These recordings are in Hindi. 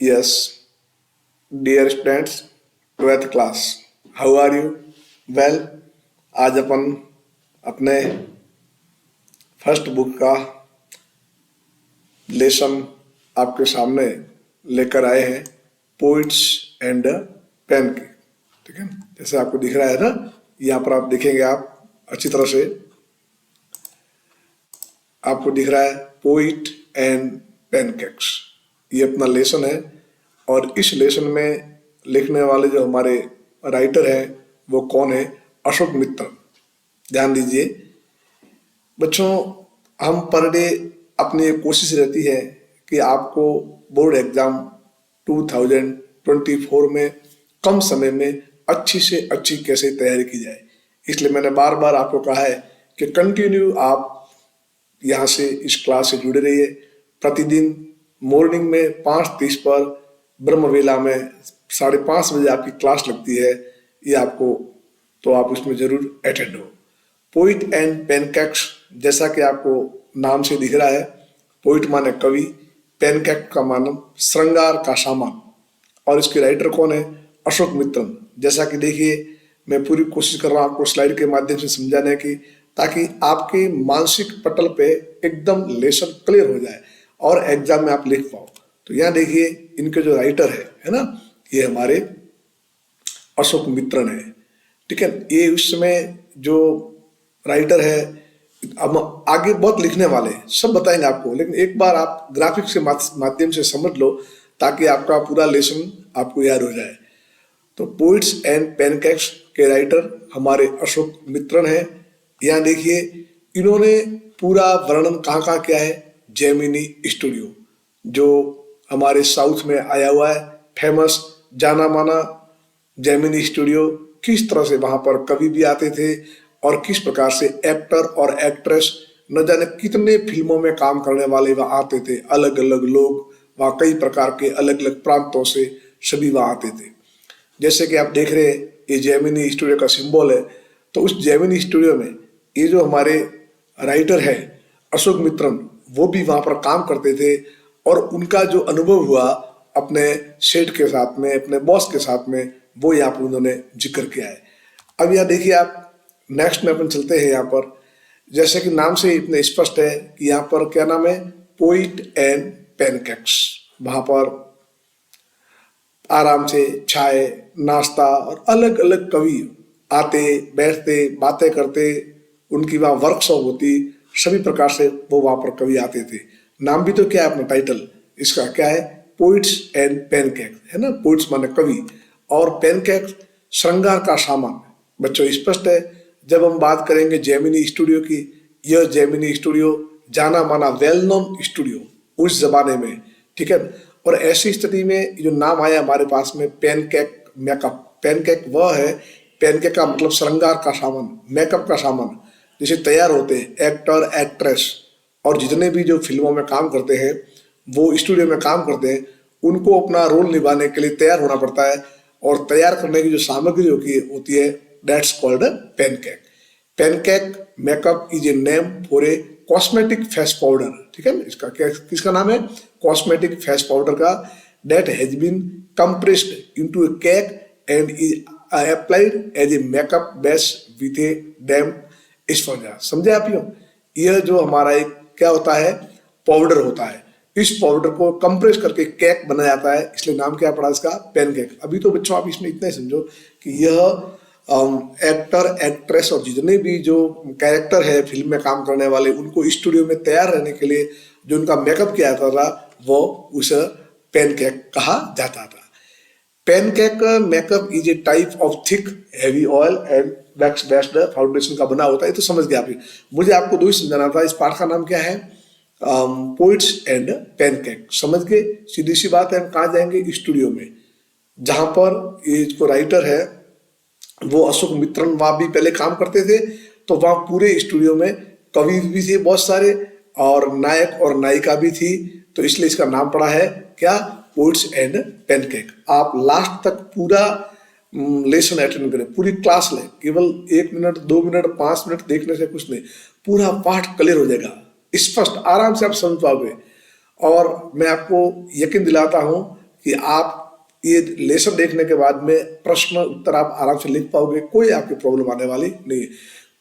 Yes, dear students, 12th class, how are you? Well, आज अपन अपने फर्स्ट बुक का लेसन आपके सामने लेकर आए हैं, पोइट्स एंड पेन की। ठीक है, जैसे आपको दिख रहा है ना, यहाँ पर आप देखेंगे, आप अच्छी तरह से आपको दिख रहा है पोइट एंड पेनकेक्स। ये अपना लेसन है और इस लेसन में लिखने वाले जो हमारे राइटर हैं वो कौन है? अशोक मित्र। ध्यान दीजिए बच्चों, हम पर डे अपनी कोशिश रहती है कि आपको बोर्ड एग्जाम 2024 में कम समय में अच्छी से अच्छी कैसे तैयारी की जाए। इसलिए मैंने बार बार आपको कहा है कि कंटिन्यू आप यहाँ से इस क्लास से जुड़े रहिए। प्रतिदिन मॉर्निंग में 5:30 पर ब्रह्मवेला में 5:30 बजे आपकी क्लास लगती है, ये आपको, तो आप उसमें जरूर अटेंड हो। पोइट एंड पेनकेक्स, जैसा कि आपको नाम से दिख रहा है, पोइट माने कवि, पेनकेक का माने श्रृंगार का सामान, और इसके राइटर कौन है? अशोक मित्रन। जैसा कि देखिए, मैं पूरी कोशिश कर रहा हूँ आपको स्लाइड के माध्यम से समझाने की, ताकि आपके मानसिक पटल पे एकदम लेसन क्लियर हो जाए और एग्जाम में आप लिख पाओ। तो यहाँ देखिए, इनके जो राइटर है ना, ये हमारे अशोक मित्रन है। ठीक है, ये उस समय जो राइटर है, अब आगे बहुत लिखने वाले सब बताएंगे आपको, लेकिन एक बार आप ग्राफिक्स के माध्यम से समझ लो ताकि आपका पूरा लेसन आपको याद हो जाए। तो पोइट्स एंड पेनकेक्स के राइटर हमारे अशोक मित्रन है। यहाँ देखिए, इन्होंने पूरा वर्णन कहाँ किया है? जेमिनी स्टूडियो, जो हमारे साउथ में आया हुआ है, फेमस जाना माना जेमिनी स्टूडियो। किस तरह से वहां पर कवि भी आते थे और किस प्रकार से एक्टर और एक्ट्रेस, न जाने कितने फिल्मों में काम करने वाले वहां आते थे। अलग अलग लोग वहां, कई प्रकार के अलग अलग प्रांतों से सभी वहां आते थे। जैसे कि आप देख रहे हैं, ये जेमिनी स्टूडियो का सिंबल है। तो उस जेमिनी स्टूडियो में ये जो हमारे राइटर है अशोक मित्रन, वो भी वहां पर काम करते थे और उनका जो अनुभव हुआ अपने सेठ के साथ में, अपने बॉस के साथ में, वो यहाँ पर उन्होंने जिक्र किया है। अब यहाँ देखिए, आप नेक्स्ट में अपन चलते हैं। यहाँ पर जैसे कि नाम से इतने स्पष्ट है कि यहाँ पर क्या नाम है? Poet and pancakes. वहां पर आराम से चाय नाश्ता और अलग अलग कवि आते, बैठते, बातें करते, उनकी वहाँ वर्कशॉप होती, सभी प्रकार से वो वहां पर कवि आते थे। नाम भी तो क्या है अपना टाइटल इसका, क्या है? पोइट्स एंड पेनकेक, है ना। पोइट्स माने कवि और पेनकेक श्रृंगार का सामान। बच्चों स्पष्ट है। जब हम बात करेंगे जेमिनी स्टूडियो की, यह जेमिनी स्टूडियो जाना माना वेल नोन स्टूडियो उस जमाने में। ठीक है, और ऐसी स्थिति में जो नाम आया हमारे पास में पेनकेक मेकअप। पेनकेक वह है, पेनकेक का मतलब श्रृंगार का सामान, मेकअप का सामान, जिसे तैयार होते हैं एक्टर एक्ट्रेस और जितने भी जो फिल्मों में काम करते हैं, वो स्टूडियो में काम करते हैं, उनको अपना रोल निभाने के लिए तैयार होना पड़ता है। और तैयार करने की जो सामग्री होती है, that's called pancake. Pancake makeup is a name for a cosmetic face powder. ठीक है, इसका क्या, किसका नाम है? कॉस्मेटिक फेस पाउडर का। That has been compressed into a cake and is applied as a makeup base with a damp sponge. समझे आप? यह जो हमारा एक क्या होता है? पाउडर होता है। इस पाउडर को कंप्रेस करके केक बनाया जाता है, इसलिए नाम क्या पड़ा इसका? पेनकेक। अभी तो बच्चों आप इसमें इतना ही समझो कि यह एक्टर एक्ट्रेस और जितने भी जो कैरेक्टर है फिल्म में काम करने वाले, उनको स्टूडियो में तैयार रहने के लिए जो उनका मेकअप किया जाता था, वो उस पेनकेक कहा जाता था। Pancake makeup is A type of thick heavy oil and wax based foundation का बना होता है। तो समझ गया आप। मुझे आपको दो ही समझाना था। इस पाठ का नाम क्या है? Poets and pancake. समझ गए? सीधी सी बात है। हम कहाँ जाएंगे? स्टूडियो में, जहां पर ये जो राइटर है वो अशोक मित्रन, वहां भी पहले काम करते थे। तो वहां पूरे स्टूडियो में कवि भी थे बहुत सारे और नायक और नायिका भी थी। तो इसलिए इसका नाम पड़ा है क्या? Poets and pancake. आप लास्ट तक पूरा लेसन अटेंड करें, पूरी क्लास लें। केवल 1 मिनट 2 मिनट 5 मिनट देखने से कुछ नहीं, पूरा पाठ क्लियर हो जाएगा, स्पष्ट आराम से आप समझ पाओगे। और मैं आपको यकीन दिलाता हूं कि आप ये लेसन देखने के बाद में प्रश्न उत्तर आप आराम से लिख पाओगे, कोई आपकी प्रॉब्लम आने वाली नहीं है।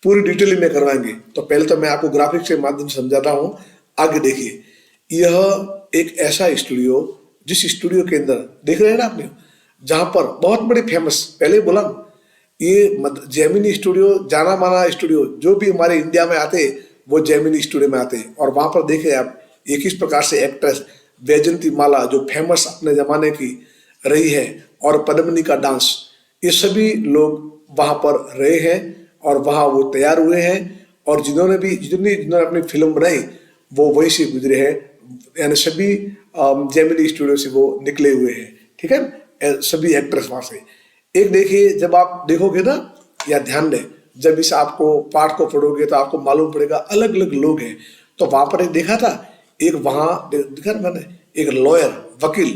पूरी डिटेलिंग में करवाएंगे। तो पहले तो मैं आपको ग्राफिक्स के माध्यम से समझाता हूँ। आगे देखिए, यह एक ऐसा स्टूडियो, जिस स्टूडियो के अंदर देख रहे हैं ना आपने, जहां पर बहुत बड़ी फेमस, पहले बोला ना, ये जेमिनी स्टूडियो जाना माना स्टूडियो, जो भी हमारे इंडिया में आते वो जेमिनी स्टूडियो में आते हैं। और वहां पर देखे आप ये किस प्रकार से एक्ट्रेस वैजयंती माला, जो फेमस अपने जमाने की रही है, और पद्मिनी का डांस, ये सभी लोग वहां पर रहे हैं और वहां वो तैयार हुए हैं। और जिन्होंने अपनी फिल्म बनाई वो वहीं से गुजरे हैं, यानी सभी जेमिनी स्टूडियो से वो निकले हुए हैं। ठीक है, सभी एक्ट्रेस वहां से। एक देखिए, जब आप देखोगे ना, या ध्यान दें, जब इस आपको पाठ को पढ़ोगे तो आपको मालूम पड़ेगा अलग अलग लोग हैं। तो वहां पर एक देखा था, एक वहां देखा मैंने, एक लॉयर, वकील,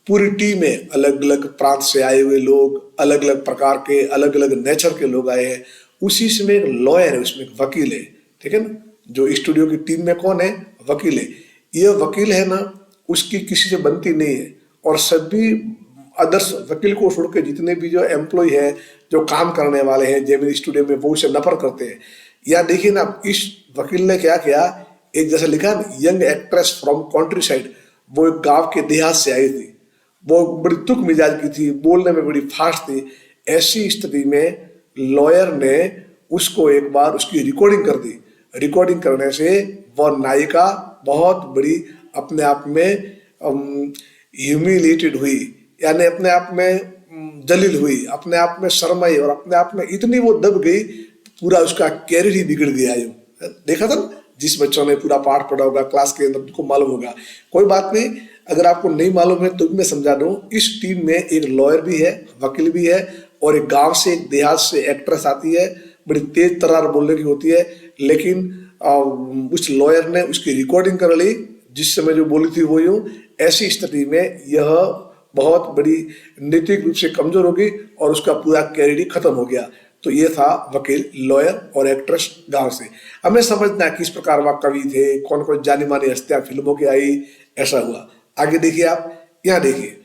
पूरी टीम है, अलग अलग प्रांत से आए हुए लोग, अलग अलग प्रकार के, अलग अलग नेचर के लोग आए हैं। उसी में एक लॉयर है, उसमें एक वकील है। ठीक है ना, जो स्टूडियो की टीम में कौन है, वकील है। यह वकील है ना, उसकी किसी से बनती नहीं है। और सभी अदर्स वकील को छोड़ के जितने भी जो एम्प्लॉय है, जो काम करने वाले हैं जेमिनी स्टूडियो में, वो उसे नफरत करते हैं। या देखिए ना, इस वकील ने क्या किया, एक जैसा लिखा ना, young actress from country side, वो एक गांव के देहात से आई थी, वो बड़ी तुक मिजाज की थी, बोलने में बड़ी फास्ट थी। ऐसी स्थिति में लॉयर ने उसको एक बार उसकी रिकॉर्डिंग कर दी। रिकॉर्डिंग करने से वह नायिका बहुत बड़ी अपने आप में ह्यूमिलेटेड हुई, यानी अपने आप में जलील हुई, अपने आप में शर्माई, और अपने आप में इतनी वो दब गई, पूरा उसका कैरियर ही बिगड़ गया। यूं देखा था ना, जिस बच्चों ने पूरा पाठ पढ़ा होगा क्लास के अंदर, उनको मालूम होगा। कोई बात नहीं, अगर आपको नहीं मालूम है तो भी मैं समझा दूं। इस टीम में एक लॉयर भी है, वकील भी है, और एक गांव से, एक देहात से एक्ट्रेस आती है, बड़ी तेज तर्रार बोलने की होती है। लेकिन उस लॉयर ने उसकी रिकॉर्डिंग कर ली, जिस समय जो बोली थी वो यूं। ऐसी स्थिति में यह बहुत बड़ी नैतिक रूप से कमजोर हो गई और उसका पूरा कैरियर ही खत्म हो गया। तो ये था वकील, लॉयर और एक्ट्रेस गांव से। हमें समझना है किस प्रकार वह कवि थे, कौन कौन जानी मानी हस्तियां फिल्मों की आई, ऐसा हुआ। आगे देखिए आप, यहाँ देखिए,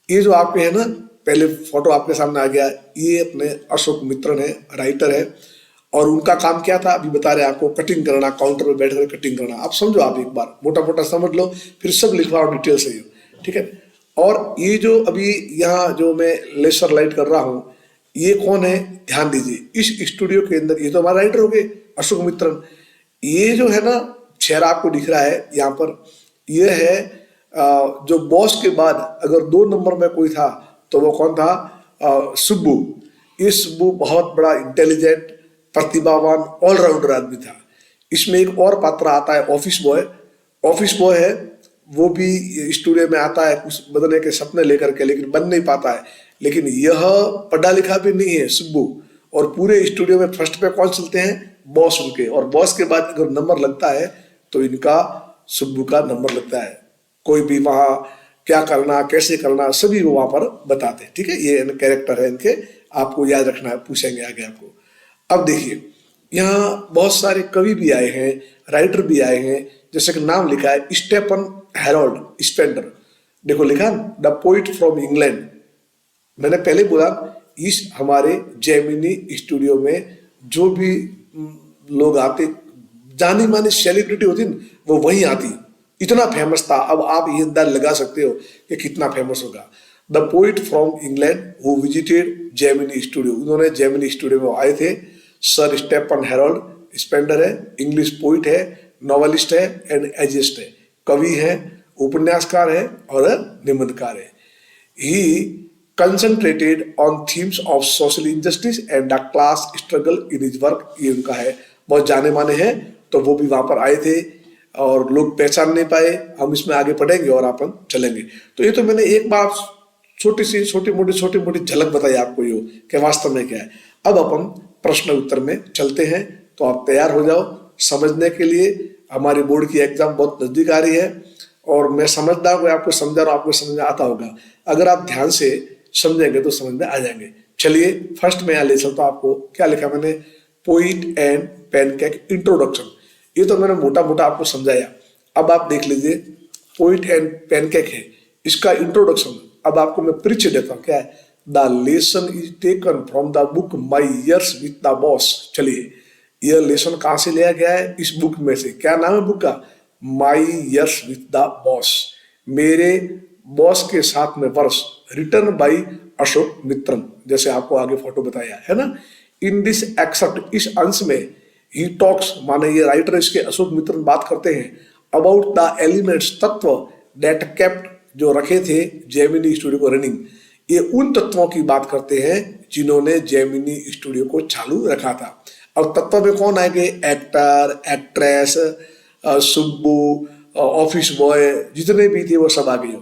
ये जो आपके है ना, पहले फोटो आपके सामने आ गया, ये अपने अशोक मित्रन है, राइटर है। और उनका काम क्या था, अभी बता रहे आपको, कटिंग करना, काउंटर पे बैठ कर कटिंग करना। आप समझो, आप एक बार मोटा मोटा समझ लो, फिर सब लिखवाओ डिटेल से। ठीक है। और ये जो अभी यहाँ जो मैं लेसर लाइट कर रहा हूँ, ये कौन है, ध्यान दीजिए। इस स्टूडियो के अंदर ये तो हमारा राइटर हो गए, अशोक मित्रन। ये जो है ना, चेहरा आपको दिख रहा है यहाँ पर, ये है जो बॉस के बाद अगर 2 नंबर में कोई था तो वो कौन था, सुब्बू। ये सुब्बू बहुत बड़ा इंटेलिजेंट, प्रतिभावान, ऑलराउंडर आदमी था। इसमें एक और पात्र आता है, ऑफिस बॉय। ऑफिस बॉय है, वो भी स्टूडियो में आता है कुछ बनने के सपने लेकर के, लेकिन बन नहीं पाता है। लेकिन यह पढ़ा लिखा भी नहीं है सुब्बू। और पूरे स्टूडियो में फर्स्ट पे कौन चलते हैं, बॉस उनके। और बॉस के बाद अगर नंबर लगता है तो इनका, सुब्बू का नंबर लगता है। कोई भी वहाँ क्या करना, कैसे करना, सभी वो वहां पर बताते हैं। ठीक है, ये कैरेक्टर है इनके, आपको याद रखना है, पूछेंगे आगे आपको। अब देखिए, यहाँ बहुत सारे कवि भी आए हैं, राइटर भी आए हैं। जैसे कि नाम लिखा है स्टेफन हेरोल्ड स्पेंडर। देखो लिखा, द पोइट फ्रॉम इंग्लैंड। मैंने पहले बोला, इस हमारे जेमिनी स्टूडियो में जो भी लोग आते, जानी मानी सेलिब्रिटी होती न, वो वहीं आती। इतना फेमस था। अब आप ये अंदाज लगा सकते हो कि कितना फेमस होगा। The poet from England who visited Gemini Studio, उन्होंने जेमिनी स्टूडियो में आए थे। सर स्टेफन हेरोल्ड स्पेंडर है, इंग्लिश पोइट है, नॉवेलिस्ट है एंड एजेस्ट है, कवि है, उपन्यासकार है और निबंधकार है। He concentrated on themes of social injustice and the class struggle in his work. ये उनका है, बहुत जाने माने हैं। तो वो भी वहां पर आए थे और लोग पहचान नहीं पाए। हम इसमें आगे पढ़ेंगे और अपन चलेंगे। तो ये तो मैंने एक बार छोटी मोटी झलक बताई आपको ये कि वास्तव में क्या है। अब अपन प्रश्न उत्तर में चलते हैं। तो आप तैयार हो जाओ समझने के लिए। हमारी बोर्ड की एग्जाम बहुत नजदीक आ रही है और मैं समझदार हूँ, आपको समझा रहा हूँ, आपको समझ में आता होगा। अगर आप ध्यान से समझेंगे तो समझ में आ जाएंगे। चलिए फर्स्ट में यहाँ ले चलता हूँ आपको। क्या लिखा मैंने, पोइट एंड पैनकेक इंट्रोडक्शन। ये तो मैंने मोटा मोटा आपको समझाया। अब आप देख लीजिए, पोइट एंड पैनकेक है, इसका इंट्रोडक्शन अब आपको मैं परिचय देता हूँ, क्या है? The lesson is taken from the book my years with the boss. चलिए, यह लेसन कहां से लिया गया है? इस बुक में से। क्या नाम है बुक का? माई ईयर्स विथ द बॉस, मेरे बॉस के साथ में वर्ष, रिटर्न बाई अशोक मित्रन, जैसे आपको आगे फोटो बताया है ना। इन दिस एक्सेप्ट, इस अंश में ही टॉक्स, माने ये राइटर इसके अशोक मित्रन बात करते हैं अबाउट द एलिमेंट्स, तत्व, दैट केप्ट, जो रखे थे जेमिनी स्टूडियो को रनिंग। ये उन तत्वों की बात करते हैं जिन्होंने जेमिनी स्टूडियो को चालू रखा था। और तत्व में कौन आएंगे? Actor, actress, Subbu, office boy, जितने भी थे वो सब आ गए।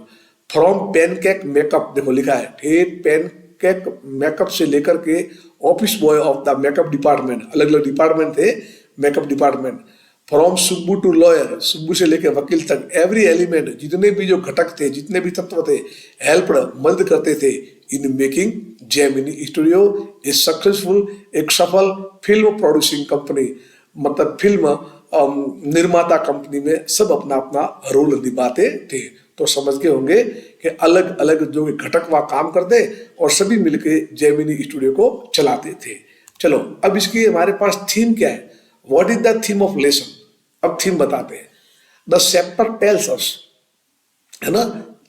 फ्रॉम पैनकेक मेकअप, देखो लिखा है ठीक, पैनकेक मेकअप से लेकर के office boy of the makeup department, अलग अलग डिपार्टमेंट थे makeup department. From Subbu to lawyer, Subbu से लेकर वकील तक, एवरी एलिमेंट, जितने भी जो घटक थे, जितने भी तत्व थे, हेल्प, मदद करते थे in making Gemini studio A successful, एक सफल फिल्म प्रोड्यूसिंग कंपनी, मतलब फिल्म निर्माता कंपनी में सब अपना अपना रोल निभाते थे। तो समझ गए होंगे कि अलग अलग जो घटक वहां काम करते और सभी मिलके जेमिनी स्टूडियो को चलाते थे। चलो, अब इसकी हमारे पास थीम क्या है? What is the theme of lesson? अब थीम बताते हैं। द चैप्टर टेल्स अस, है ना,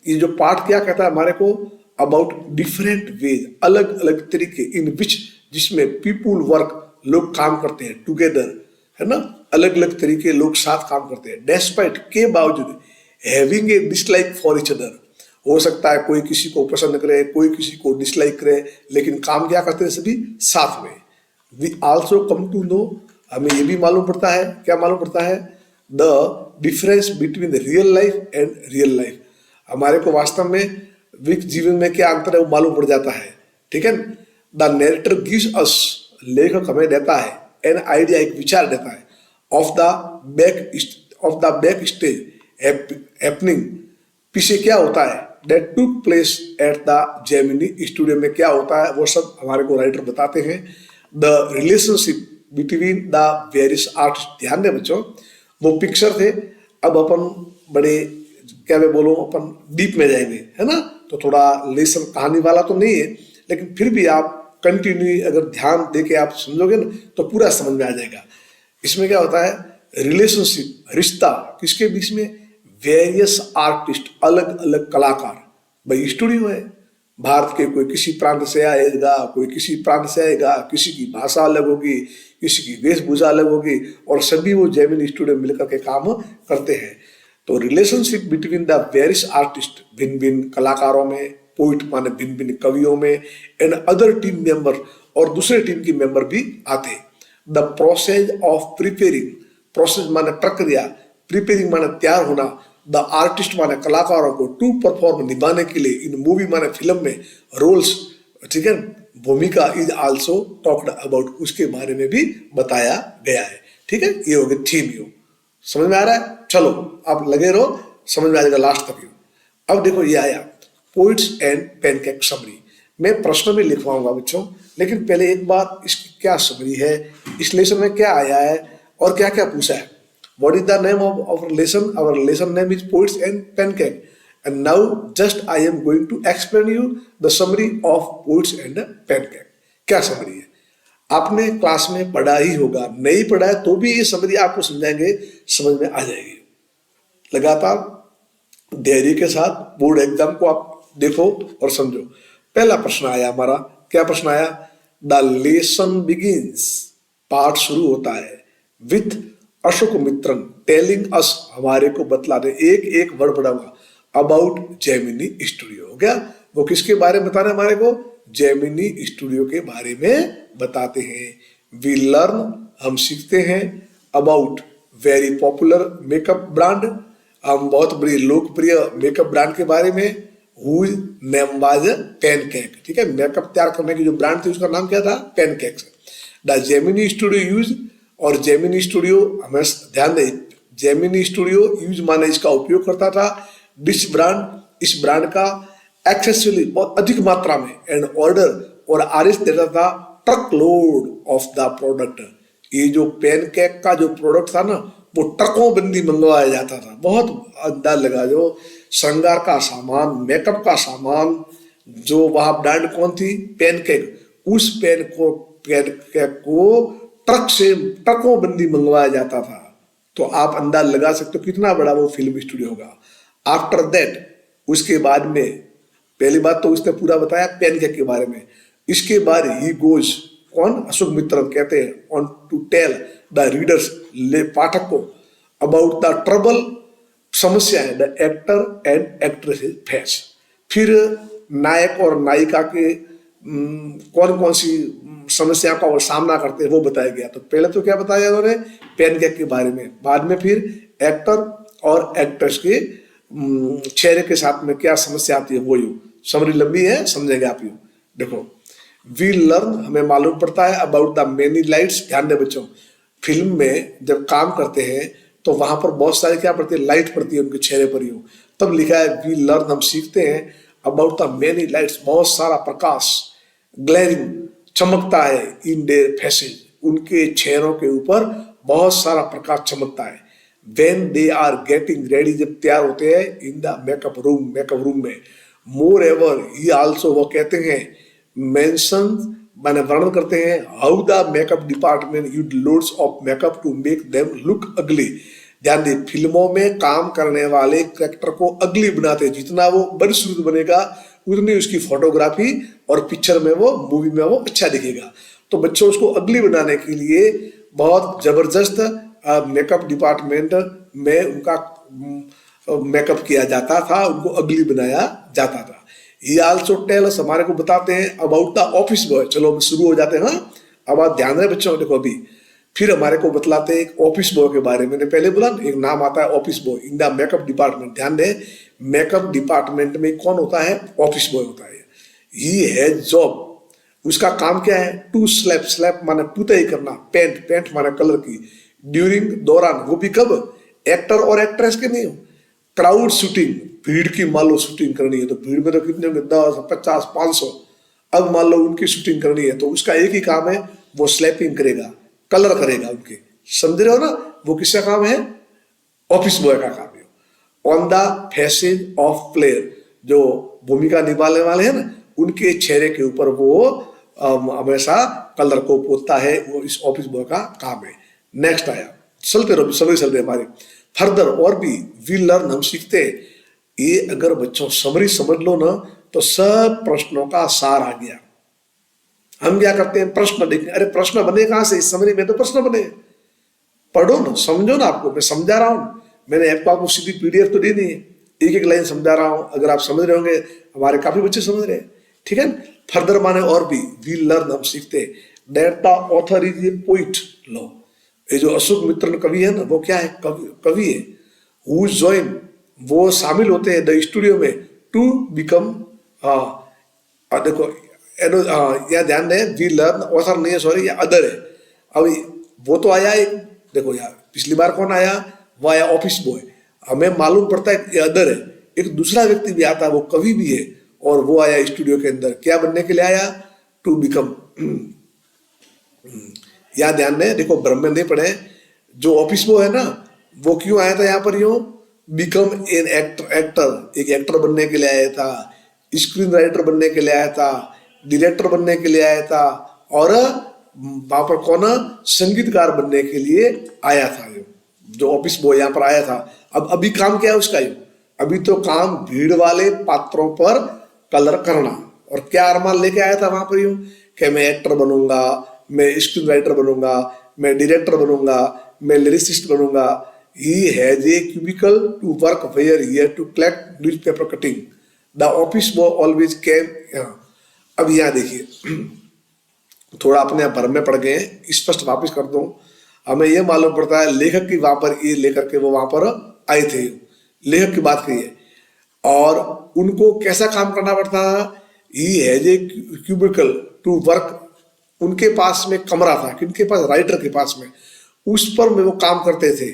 ये जो पाठ क्या कहता है हमारे को? अबाउट डिफरेंट वेज, अलग अलग तरीके, इन विच, जिसमें पीपुल वर्क, लोग काम करते हैं, टुगेदर, है ना, अलग अलग तरीके लोग साथ काम करते हैं। डेस्पाइट, के बावजूद, having a dislike for each other, हो सकता है कोई किसी को पसंद करे, कोई किसी को डिसलाइक करे, लेकिन काम क्या करते हैं? सभी साथ में। We also come to know, हमें ये भी मालूम पड़ता है, क्या मालूम पड़ता है? The difference between real life and real life, हमारे को वास्तव में जीवन में क्या अंतर है वो मालूम पड़ जाता है। ठीक है। द नैरेटर गिव्स अस, लेखक हमें देता है, एन आइडिया, एक विचार देता है, of the back stage happening, पीछे क्या होता है, that took place at the Gemini Studio में क्या होता है, वो सब हमारे को राइटर बताते हैं। The relationship between the various artist, ध्यान दें बच्चों, वो पिक्चर थे, अब अपन बड़े क्या मैं बोलूं, अपन डीप में जाएंगे, है ना, तो थोड़ा लेसन कहानी वाला तो नहीं है, लेकिन फिर भी आप कंटिन्यू अगर ध्यान दे के आप समझोगे ना तो पूरा समझ में आ जाएगा। इसमें क्या होता है? रिलेशनशिप, रिश्ता, किसके बीच में? वेरियस आर्टिस्ट, अलग अलग कलाकार। भाई स्टूडियो है, भारत के कोई किसी प्रांत से आएगा, कोई किसी प्रांत से आएगा, किसी की भाषा अलग होगी, किसी की वेशभूषा अलग होगी, और सभी वो जेमिनी स्टूडियो मिलकर के काम करते हैं। तो relationship between the various artist, भिन्न भिन्न कलाकारों में, पोइट माने भिन्न भिन्न कवियों में, एंड अदर टीम मेंबर, और दूसरे टीम के मेंबर भी आते। The process of preparing, process माने प्रक्रिया, प्रिपेयरिंग माने तैयार होना, द आर्टिस्ट माने कलाकारों को, टू परफॉर्म, निभाने के लिए, इन मूवी माने फिल्म में, रोल्स, ठीक है, भूमिका, इज आल्सो टॉक्ड अबाउट, उसके बारे में भी बताया गया है। ठीक है, ये हो गया थीम। यू समझ में आ रहा है? चलो आप लगे रहो, समझ में आ जाएगा लास्ट तक। अब देखो ये आया पोइट्स एंड पैनकेक समरी, मैं प्रश्न में लिखवाऊंगा बच्चों, लेकिन पहले एक बात, इसकी क्या समरी है, इस लेसन में क्या आया है और क्या क्या पूछा है। What is the name of our lesson? Our lesson name is poets and pancake, and now just I am going to explain you the summary of poets and pancake. क्या समरी है? आपने क्लास में पढ़ा ही होगा, नहीं पढ़ा है तो भी ये समरी आपको समझाएंगे, समझ में आ जाएगी। लगातार धैर्य के साथ बोर्ड एग्जाम को आप देखो और समझो। पहला प्रश्न आया हमारा, क्या प्रश्न आया? द लेसन बिगिंस, पाठ शुरू होता है, with Ashok Mitran telling us, हमारे को बतला दे, एक एक वर्ड पढ़ाऊंगा, अबाउट जेमिनी स्टूडियो। हो गया? वो किसके बारे में बता रहे हमारे को? जेमिनी स्टूडियो के बारे में बताते हैं। वी लर्न, हम सीखते हैं, about very popular makeup brand, हम बहुत बड़ी लोकप्रिय मेकअप ब्रांड के बारे में, हुज नेम वाज पैनकेक। ठीक है, मेकअप तैयार करने की जो ब्रांड थी उसका नाम क्या था? Pancakes. The Gemini studio use, और जेमिनी स्टूडियो, हमें ध्यान दें, जेमिनी स्टूडियो यूज माने इसका उपयोग करता था, डिश ब्रांड, इस ब्रांड का, एक्सेसिवली बहुत अधिक मात्रा में, एंड ऑर्डर, और आदेश देता था truck load of the product. ये जो पैनकेक का जो प्रोडक्ट था ना, वो ट्रकों बंदी मंगवाया जाता था। बहुत अंदाज लगा, जो श्रृंगार का सामान, मेकअप का सामान, जो वह ब्रांड कौन थी, पैनकेक, उस पैनकेक को ट्रक से ट्रकों बंदी मंगवाया जाता था। तो आप अंदाज लगा सकते हो कितना बड़ा वो फिल्म स्टूडियो होगा। आफ्टर दैट, उसके बाद में, पहली बात तो उसने पूरा बताया पैनकेक के बारे में, इसके बाद ही गोज, कौन, अशोक मित्रन कहते हैं, on to tell the readers, ले पाठक को, अबाउट द ट्रबल, समस्याएं the actor and actress face. फिर नायक और नायिका के कौन कौन सी समस्याओं का वो सामना करते हैं वो बताया गया। तो पहले तो क्या बताया उन्होंने, पैनकेक के बारे में, बाद में फिर एक्टर और एक्ट्रेस के चेहरे के साथ में क्या समस्या आती है वो। यूं समरी लंबी है, समझेंगे आप। यूं देखो, वी लर्न, हमें मालूम पड़ता है, अबाउट द मेनी लाइट्स। ध्यान दे बच्चों, फिल्म में जब काम करते हैं तो वहां पर बहुत सारी क्या पड़ती है, लाइट पड़ती है उनके चेहरे पर। यूं तब लिखा है वी लर्न, हम सीखते हैं, अबाउट द मेनी लाइट्स, बहुत सारा प्रकाश, ग्लेरिंग, चमकता है, इन देयर फेसेस, उनके चेहरों के ऊपर बहुत सारा प्रकाश चमकता है। When they are getting ready, जब तैयार होते हैं, इन द मेकअप रूम में। मोर एवर ही आल्सो, वो कहते हैं, मेंशन, माने वर्णन करते हैं, how the makeup department use loads of makeup to make them look ugly. ध्यान दे, फिल्मों में काम करने वाले कैरेक्टर को अगली बनाते, जितना वो बदसूरत बनेगा उतनी उसकी फोटोग्राफी और पिक्चर में वो, मूवी में वो अच्छा दिखेगा। तो बच्चों, उसको अगली बनाने के लिए बहुत जबरदस्त मेकअप डिपार्टमेंट में उनका मेकअप किया जाता था, उनको अगली बनाया जाता था। ये आल्सो टेल्स, हमारे को बताते हैं, अबाउट द ऑफिस बॉय। चलो हम शुरू हो जाते हैं। हाँ, अब आप ध्यान रहे बच्चों, देखो अभी फिर हमारे को बतलाते हैं एक ऑफिस बॉय के बारे में। मैंने पहले बोला एक नाम आता है office boy in the makeup department. ध्यान दे, मेकअप डिपार्टमेंट में कौन होता है, ऑफिस बॉय होता है। ही हैज जॉब, उसका काम क्या है, टू स्लैप माने पुताई करना, पेंट माने कलर की, ड्यूरिंग, दौरान, वो भी कब, एक्टर और एक्ट्रेस के नहीं हो, क्राउड शूटिंग, भीड़ की मान लो शूटिंग करनी है, तो भीड़ में तो कितने होंगे, 10, 50, 500, अब मान लो उनकी शूटिंग करनी है, तो उसका एक ही काम है, वो स्लैपिंग करेगा, कलर करेगा उनके, समझ रहे हो ना। वो किसका काम है, ऑफिस बॉय का काम है। On the faces of player, जो भूमिका निभाने वाले हैं ना, उनके चेहरे के ऊपर वो हमेशा कलर को पोतता है, वो इस ऑफिस बॉय का काम है। नेक्स्ट आया, चलते रहो, सभी चलते हमारे फर्दर, और भी वी लर्न, हम सीखते। ये अगर बच्चों समरी समझ लो ना, तो सब प्रश्नों का सार आ गया। हम क्या करते हैं, प्रश्न देखें, अरे प्रश्न बने कहां से, इस समरी में तो प्रश्न बने, पढ़ो ना, समझो ना। आपको मैं समझा रहा हूं, मैंने आपको सीधी पीडीएफ तो दी नहीं है, एक एक लाइन समझा रहा हूं। अगर आप समझ रहे होंगे, हमारे काफी बच्चे समझ रहे हैं, ठीक है। फर्दर माने और भी, वी लर्न, हम सीखते। That the author is a poet, लो, ये जो अशोक मित्रन कवि है ना, वो क्या है, कवि है। हु जॉइन, वो शामिल होते हैं द स्टूडियो में, टू बिकम, देखो यह ध्यान दें, वी लर्न, ऑथर नहीं है, सॉरी, ये अदर है। अब वो तो आया एक, देखो यार, पिछली बार कौन आया, वो आया ऑफिस बॉय, हमें मालूम पड़ता है ये अदर है। एक दूसरा व्यक्ति भी आता है, वो कवि भी है, और वो आया स्टूडियो के अंदर, क्या बनने के लिए आया, टू बिकम। या ध्यान दें, देखो ब्रह्म में नहीं पढ़े, जो ऑफिस बॉय है ना, वो क्यों आया था यहाँ पर, यूं बिकम एन एक्टर, एक एक्टर बनने के लिए आया था, स्क्रीन राइटर बनने के लिए आया था, डायरेक्टर बनने के लिए आया था, और वहां पर कौन, संगीतकार बनने के लिए आया था। जो ऑफिस बॉय यहाँ पर आया था, अब अभी काम क्या है उसका, अभी तो काम भीड़ वाले पात्रों पर कलर करना। और क्या अरमान लेके आया था वहां पर, यूं कि मैं एक्टर बनूंगा, मैं स्क्रीन राइटर बनूंगा, मैं डायरेक्टर बनूंगा, मैं लिरिसिस्ट बनूंगा। He has a cubicle to work where he had to collect newspaper cutting, the office boy always came. अब यहाँ देखिए, थोड़ा अपने भर में पड़ गए, स्पष्ट वापस कर दूं। हमें यह मालूम पड़ता है लेखक की वहां पर ये लेकर के वो वहां पर आए थे, लेखक की बात कही है, और उनको कैसा काम करना पड़ता है, he has a cubicle to work, उनके पास में कमरा था, किनके पास, राइटर के पास में, उस पर में वो काम करते थे।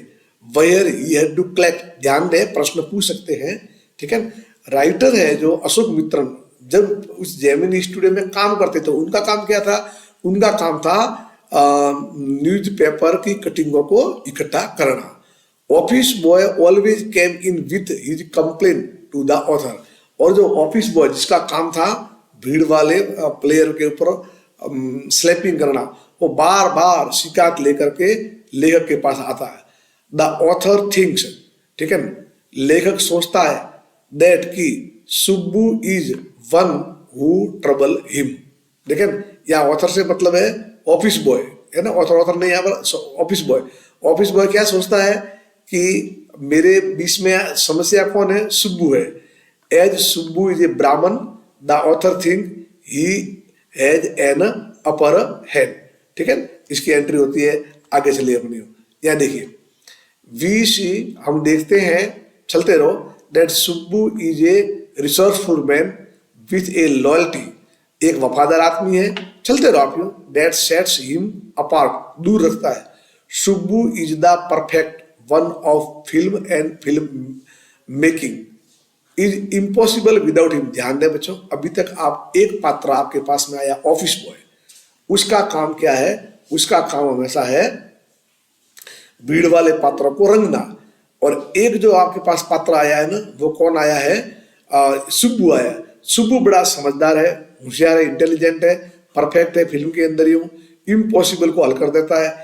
Where he had to collect, ध्यान दे, प्रश्न पूछ सकते हैं, ठीक है। राइटर है जो अशोक मित्रन, जब उस जेमिनी स्टूडियो में काम करते थे, उनका काम क्या था, उनका काम था न्यूज़पेपर की कटिंगों को इकट्ठा करना। Office boy always came in with his complaint to the author. और जो ऑफिस बॉय जिसका काम था भीड़ वाले प्लेयर के ऊपर स्लैपिंग करना, वो बार बार शिकायत लेकर के लेखक के पास आता है। द ऑथर थिंक्स, ठीक है, लेखक सोचता है दैट कि Subbu is one who trouble him. देखें, यहाँ ऑथर से मतलब है ऑफिस बॉय, है ना, ऑथर नहीं, यहाँ पर ऑफिस बॉय। ऑफिस बॉय क्या सोचता है कि मेरे बीच में समस्या कौन है, सुब्बू है। एज सुब्बू इज ए ब्राह्मण the author think he has an upper head. ठीक है, इसकी एंट्री होती है। आगे चलिए अपनी, यहाँ देखिए, वी सी, हम देखते हैं, चलते रहो, that Subbu is a resourceful man with A loyalty, एक वफादार आदमी है। चलते रहो आप, दैट सेट्स हिम अपार्ट, दूर रखता है। Subbu is the perfect one of film and film making is impossible without him. ध्यान दें बच्चों, अभी तक आप एक पात्र आपके पास में आया ऑफिस बॉय, उसका काम क्या है, उसका काम हमेशा है भीड़ वाले पात्रों को रंगना। और एक जो आपके पास पात्र आया है ना, वो कौन आया है, सुब्बू आया। सुब्बू बड़ा समझदार है, होशियार है, इंटेलिजेंट है, परफेक्ट है, फिल्म के अंदर यूं इम्पॉसिबल को हल कर देता है।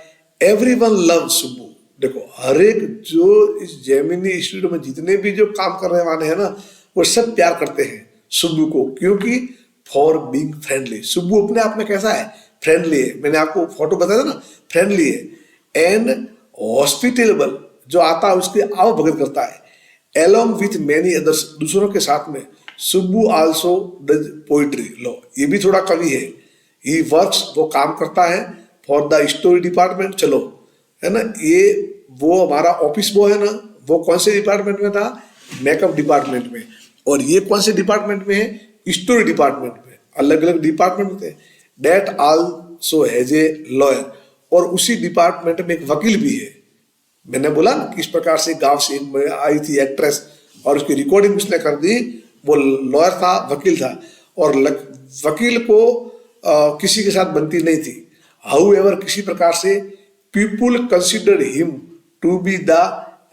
Everyone love Subbu. देखो, हर एक जो इस जेमिनी स्टूडियो में जितने भी जो काम करने वाले हैं ना, वो सब प्यार करते हैं सुब्बू को, क्योंकि फॉर बीइंग फ्रेंडली। सुब्बू अपने आप में कैसा है, फ्रेंडली है। मैंने आपको फोटो बताया था ना, फ्रेंडली है। एंड हॉस्पिटेबल, जो आता है उसके आवभगत करता है। एलोंग विथ मैनी अदर्स, दूसरों के साथ में। Subbu also does poetry. लो, ये भी थोड़ा कवि है। ही वर्क्स, वो काम करता है, फॉर द स्टोरी डिपार्टमेंट। चलो, है ना, ये वो हमारा ऑफिस बॉय है ना, वो कौन से डिपार्टमेंट में था, मेकअप डिपार्टमेंट में। और ये कौन से डिपार्टमेंट में है, स्टोरी डिपार्टमेंट में। अलग अलग डिपार्टमेंट होते हैं। That also has a lawyer, और उसी डिपार्टमेंट में एक वकील भी है। मैंने बोला ना किस प्रकार से गांव से आई थी एक्ट्रेस और उसकी रिकॉर्डिंग उसने कर दी, वो लॉयर था, वकील था। और वकील को किसी के साथ बनती नहीं थी। हाउएवर, किसी प्रकार से people consider him to be the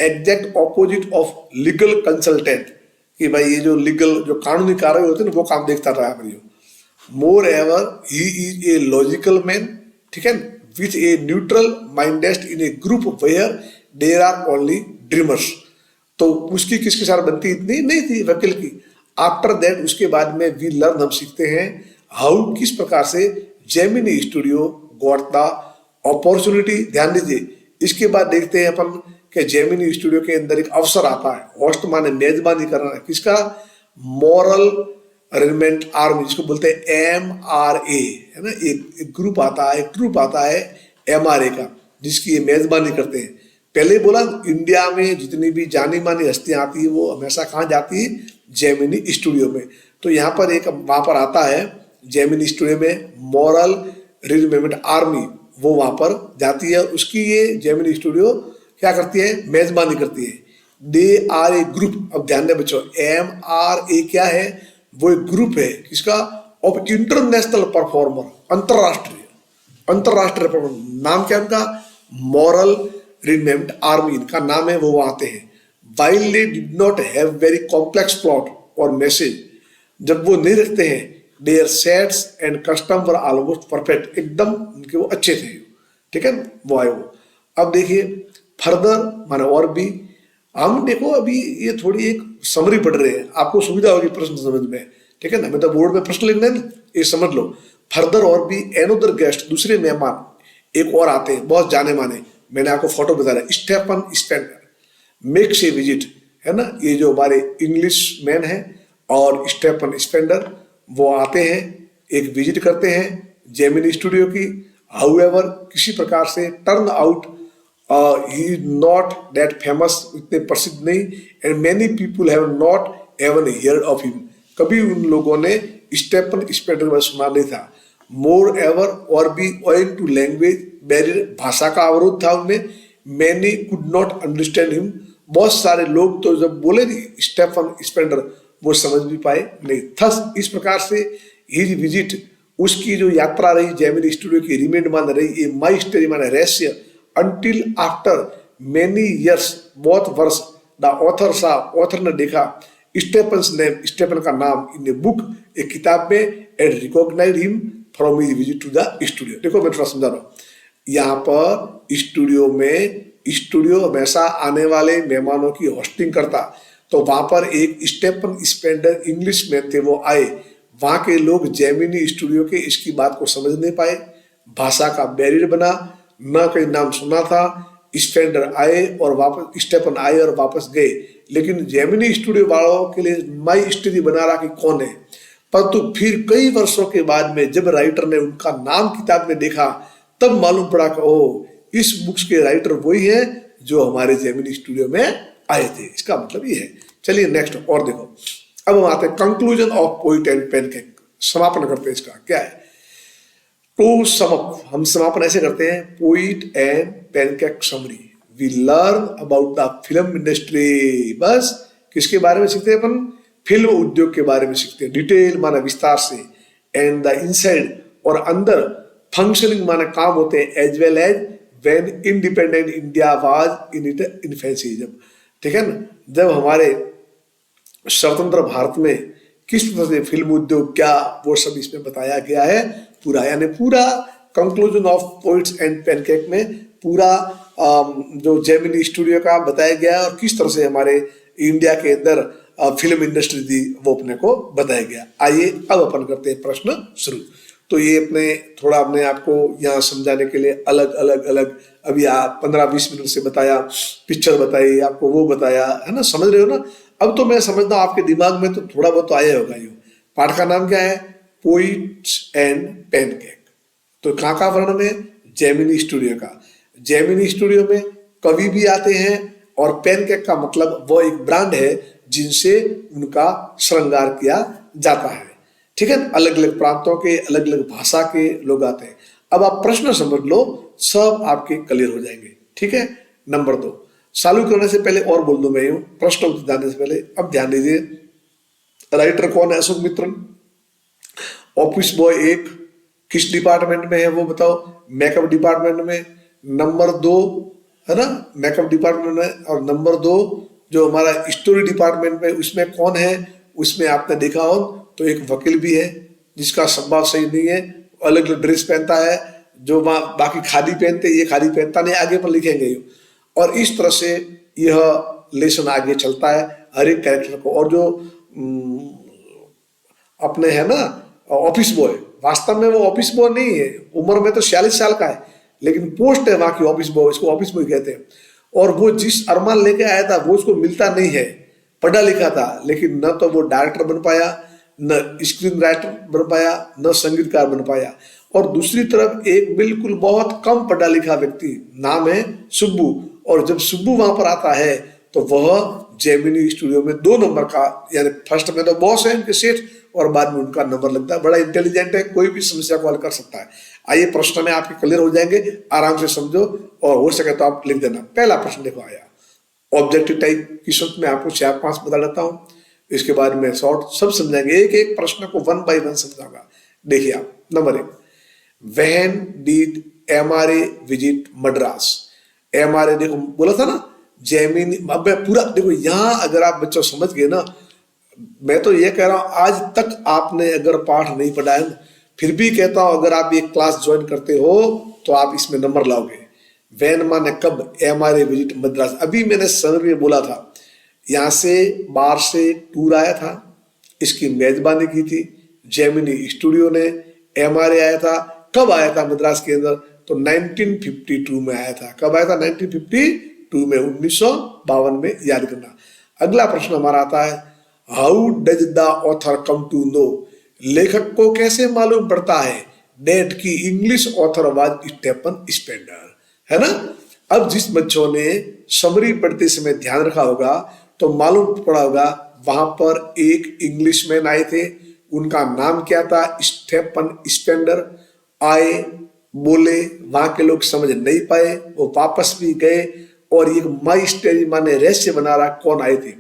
exact opposite of legal consultant, कि भाई ये जो लीगल, जो कानूनी कार्य होते हैं ना, वो काम देखता रहा है। Moreover he is a logical man, ठीक है, with a neutral minded in a group where there are only dreamers. तो उसकी किसके साथ बनती इतनी नहीं थी, वकील की। आफ्टर दैट, उसके बाद में वी लर्न, हम सीखते हैं हाउ, किस प्रकार से Gemini studio got the opportunity. ध्यान दीजिए, इसके बाद देखते हैं अपन कि जेमिनी स्टूडियो के अंदर एक अवसर आता है, होस्ट माने मेजबानी करना है, किसका, मॉरल अरेंजमेंट आर्मी, जिसको बोलते हैं MRA, है ना। एक ग्रुप आता है, एक ट्रूप आता है MRA का, जिसकी ये मेजबानी करते हैं। पहले बोला, इंडिया में जितनी भी जानी मानी हस्तियां आती है, वो हमेशा कहाँ जाती है, जेमिनी स्टूडियो में। तो यहाँ पर एक वहां पर आता है जेमिनी स्टूडियो में मॉरल रिमेम्बरमेंट आर्मी, वो वहां पर जाती है। उसकी ये जेमिनी स्टूडियो क्या करती है, मेजबानी करती है। They are a group. अब ध्यान दें बच्चों, MRA क्या है, वो एक ग्रुप है, किसका, ऑफ इंटरनेशनल परफॉर्मर, अंतरराष्ट्रीय परफॉर्मर। नाम क्या उनका, मॉरल रिमेम्बर्ड आर्मी इनका नाम है, वो आते हैं। While they did not have very complex plot और मैसेज, जब वो नहीं रखते हैं, their sets and custom were almost perfect, एकदम उनके वो अच्छे थे, ठीक है, वो आए वो। अब देखिए फर्दर माने और भी, हम देखो अभी ये थोड़ी एक समरी पढ़ रहे हैं, आपको सुविधा होगी प्रश्न समझ में, ठीक है ना। मतलब बोर्ड में प्रश्न लिखना है ना, ये समझ लो। फर्दर और भी एनोदर गेस्ट, दूसरे मेहमान एक और आते हैं, बहुत जाने माने। मैंने आपको फोटो बता रहा, Stephen Spender makes a visit, है ना। ये जो हमारे इंग्लिश मैन है और स्टेफन स्पेंडर, वो आते हैं, एक विजिट करते हैं जेमिनी स्टूडियो की। हाउएवर, किसी प्रकार से turn out he is not that famous, इतने प्रसिद्ध नहीं। And many people have not even heard of him, कभी उन लोगों ने स्टेफन स्पेंडर में सुना नहीं था। मोर एवर, और भी ओइंग टू लैंग्वेज बैरियर, भाषा का अवरोध था उनमें। Many could not understand him, बहुत सारे लोग तो जब बोले स्टेफन स्पेंडर, वो समझ भी पाए नहीं। थस, इस प्रकार से हिज विजिट, उसकी जो यात्रा रही जेमिनी स्टूडियो की, रिमेंड मान रही, ये माई स्टोरी माने रहस्य, अंटिल आफ्टर मेनी ईयर्स, बहुत वर्ष, द ऑथर सा, ऑथर ने देखा, स्टेफन्स नेम, स्टेफन का नाम इन ए बुक, एक किताब में, and recognize him from his visit to the studio. देखो मैं थोड़ा समझा रहा हूँ, यहाँ पर स्टूडियो में, स्टूडियो हमेशा आने वाले मेहमानों की होस्टिंग करता, तो वहां पर एक स्टेफन स्पेंडर इंग्लिश मैन थे, वो आए। वहां के लोग जेमिनी स्टूडियो के इसकी बात को समझ नहीं पाए, भाषा का बैरियर बना, न कहीं नाम सुना था। स्पेंडर आए और वापस, स्टेफन आए और वापस गए, लेकिन जेमिनी स्टूडियो वालों के लिए माई स्टोरी बना रहा कि कौन है। परंतु फिर कई वर्षों के बाद में जब राइटर ने उनका नाम किताब में देखा, तब मालूम पड़ा कि ओह, इस बुक्स के राइटर वही है जो हमारे जेमिनी स्टूडियो में आए थे। इसका मतलब ये है। चलिए नेक्स्ट और देखो, अब हम आते हैं conclusion of poet and pancake. समापन करते हैं इसका, क्या है टू सम अप, हम समापन ऐसे करते हैं, poet and pancake summary. We learn about the film industry, बस किसके बारे में सीखते हैं अपन, फिल्म उद्योग के बारे में सीखते हैं, डिटेल माना विस्तार से, एंड द इनसाइड और अंदर, फंक्शनिंग माना काम होते हैं, as well as when independent India was in it infancy, जब, ठीक है ना, जब हमारे स्वतंत्र भारत में किस तरह से फिल्म उद्योग क्या, वो सब इसमें बताया गया है पूरा। यानी पूरा conclusion of poets and pancake में पूरा जो जेमिनी स्टूडियो का बताया गया है और किस तरह से हमारे इंडिया के अंदर फिल्म इंडस्ट्री थी, वो अपने को बताया गया। आइए अब अपन करते हैं प्रश्न शुरू। तो ये अपने थोड़ा हमने आपको यहाँ समझाने के लिए अलग अलग अभी आप 15-20 मिनट से बताया, पिक्चर बताई आपको, वो बताया है ना, समझ रहे हो ना। अब तो मैं समझता हूँ आपके दिमाग में तो थोड़ा बहुत तो आया होगा। ये पाठ का नाम क्या है, पोइट्स एंड पैनकेक। तो कहाँ का वर्णन है, जेमिनी स्टूडियो का। जेमिनी स्टूडियो में कवि भी आते हैं, और पैनकेक का मतलब वो एक ब्रांड है जिनसे उनका श्रृंगार किया जाता है, ठीक है। अलग अलग प्रांतों के, अलग अलग भाषा के लोग आते हैं। अब आप प्रश्न समझ लो, सब आपके क्लियर हो जाएंगे, ठीक है। नंबर 2, चालू करने से पहले और बोल दूं मैं यूं, प्रश्न जाने से पहले अब ध्यान दीजिए, राइटर कौन है, अशोक मित्रन। ऑफिस बॉय 1 किस डिपार्टमेंट में है वो बताओ, मेकअप डिपार्टमेंट में। नंबर 2 है ना, मेकअप डिपार्टमेंट में। और नंबर 2 जो हमारा स्टोरी डिपार्टमेंट में, उसमें कौन है, उसमें आपने देखा हो तो एक वकील भी है जिसका स्वभाव सही नहीं है, अलग अलग ड्रेस पहनता है, जो बाकी खादी पहनते, ये खादी पहनता नहीं, आगे पर लिखेंगे। और इस तरह से यह लेसन आगे चलता है हर एक कैरेक्टर को। और जो अपने है ना ऑफिस बॉय, वास्तव में वो ऑफिस बॉय नहीं है, उम्र में तो 46 साल का है, लेकिन पोस्ट है वहां की ऑफिस बॉय, इसको ऑफिस बॉय कहते हैं। और वो जिस अरमान लेके आया था वो उसको मिलता नहीं है, पढ़ा लिखा था, लेकिन न तो वो डायरेक्टर बन पाया, न स्क्रीन राइटर बन पाया, न संगीतकार बन पाया। और दूसरी तरफ एक बिल्कुल बहुत कम पढ़ा लिखा व्यक्ति, नाम है सुब्बू, और जब सुब्बू वहां पर आता है तो वह जेमिनी स्टूडियो में 2 नंबर का, यानी फर्स्ट में तो बॉस है इनके सेठ, और बाद में उनका नंबर लगता है। बड़ा इंटेलिजेंट है, कोई भी समस्या को हल कर सकता है। आइए प्रश्न में आपके क्लियर हो जाएंगे, आराम से समझो, और हो सके तो आप लिख देना। पहला प्रश्न देखो आया, ऑब्जेक्टिव टाइप क्वेश्चन में आपको 4-5 बता देता हूं, इसके बाद में शॉर्ट सब समझाएंगे, एक एक प्रश्न को 1 by 1 समझाऊंगा। देखिए आप, number 1, when did MRA visit Madras. MRA देखो बोला था ना, जेमिनी। अब मैं पूरा देखो, यहां अगर आप बच्चों समझ गए ना, मैं तो ये कह रहा हूं आज तक आपने अगर पाठ नहीं पढ़ा है, फिर भी कहता हूं अगर आप ये क्लास ज्वाइन करते हो तो आप इसमें नंबर लाओगे। वैन माने कब, एमआरए विजिट मद्रास। अभी मैंने समरी में बोला था, यहां से बाहर से टूर आया था, इसकी मेजबानी की थी जेमिनी स्टूडियो ने। एमआरए आया था, कब आया था मद्रास के अंदर, तो 1952 में आया था। कब आया था, 1952 में, 1952 में, याद करना। अगला प्रश्न हमारा आता है, how does the author come to know. लेखक को कैसे मालूम पड़ता है डेट की English author was Stephen Spender, है ना। अब जिस बच्चों ने समरी पढ़ते समय ध्यान रखा होगा तो मालूम पड़ा होगा, वहां पर एक इंग्लिश मैन आए थे, उनका नाम क्या था, स्टेफन स्पेंडर। आए, बोले, वहां के लोग समझ नहीं पाए, वो वापस भी गए, और ये माई स्टोरी माने रहस्य बना रहा कौन आए थे।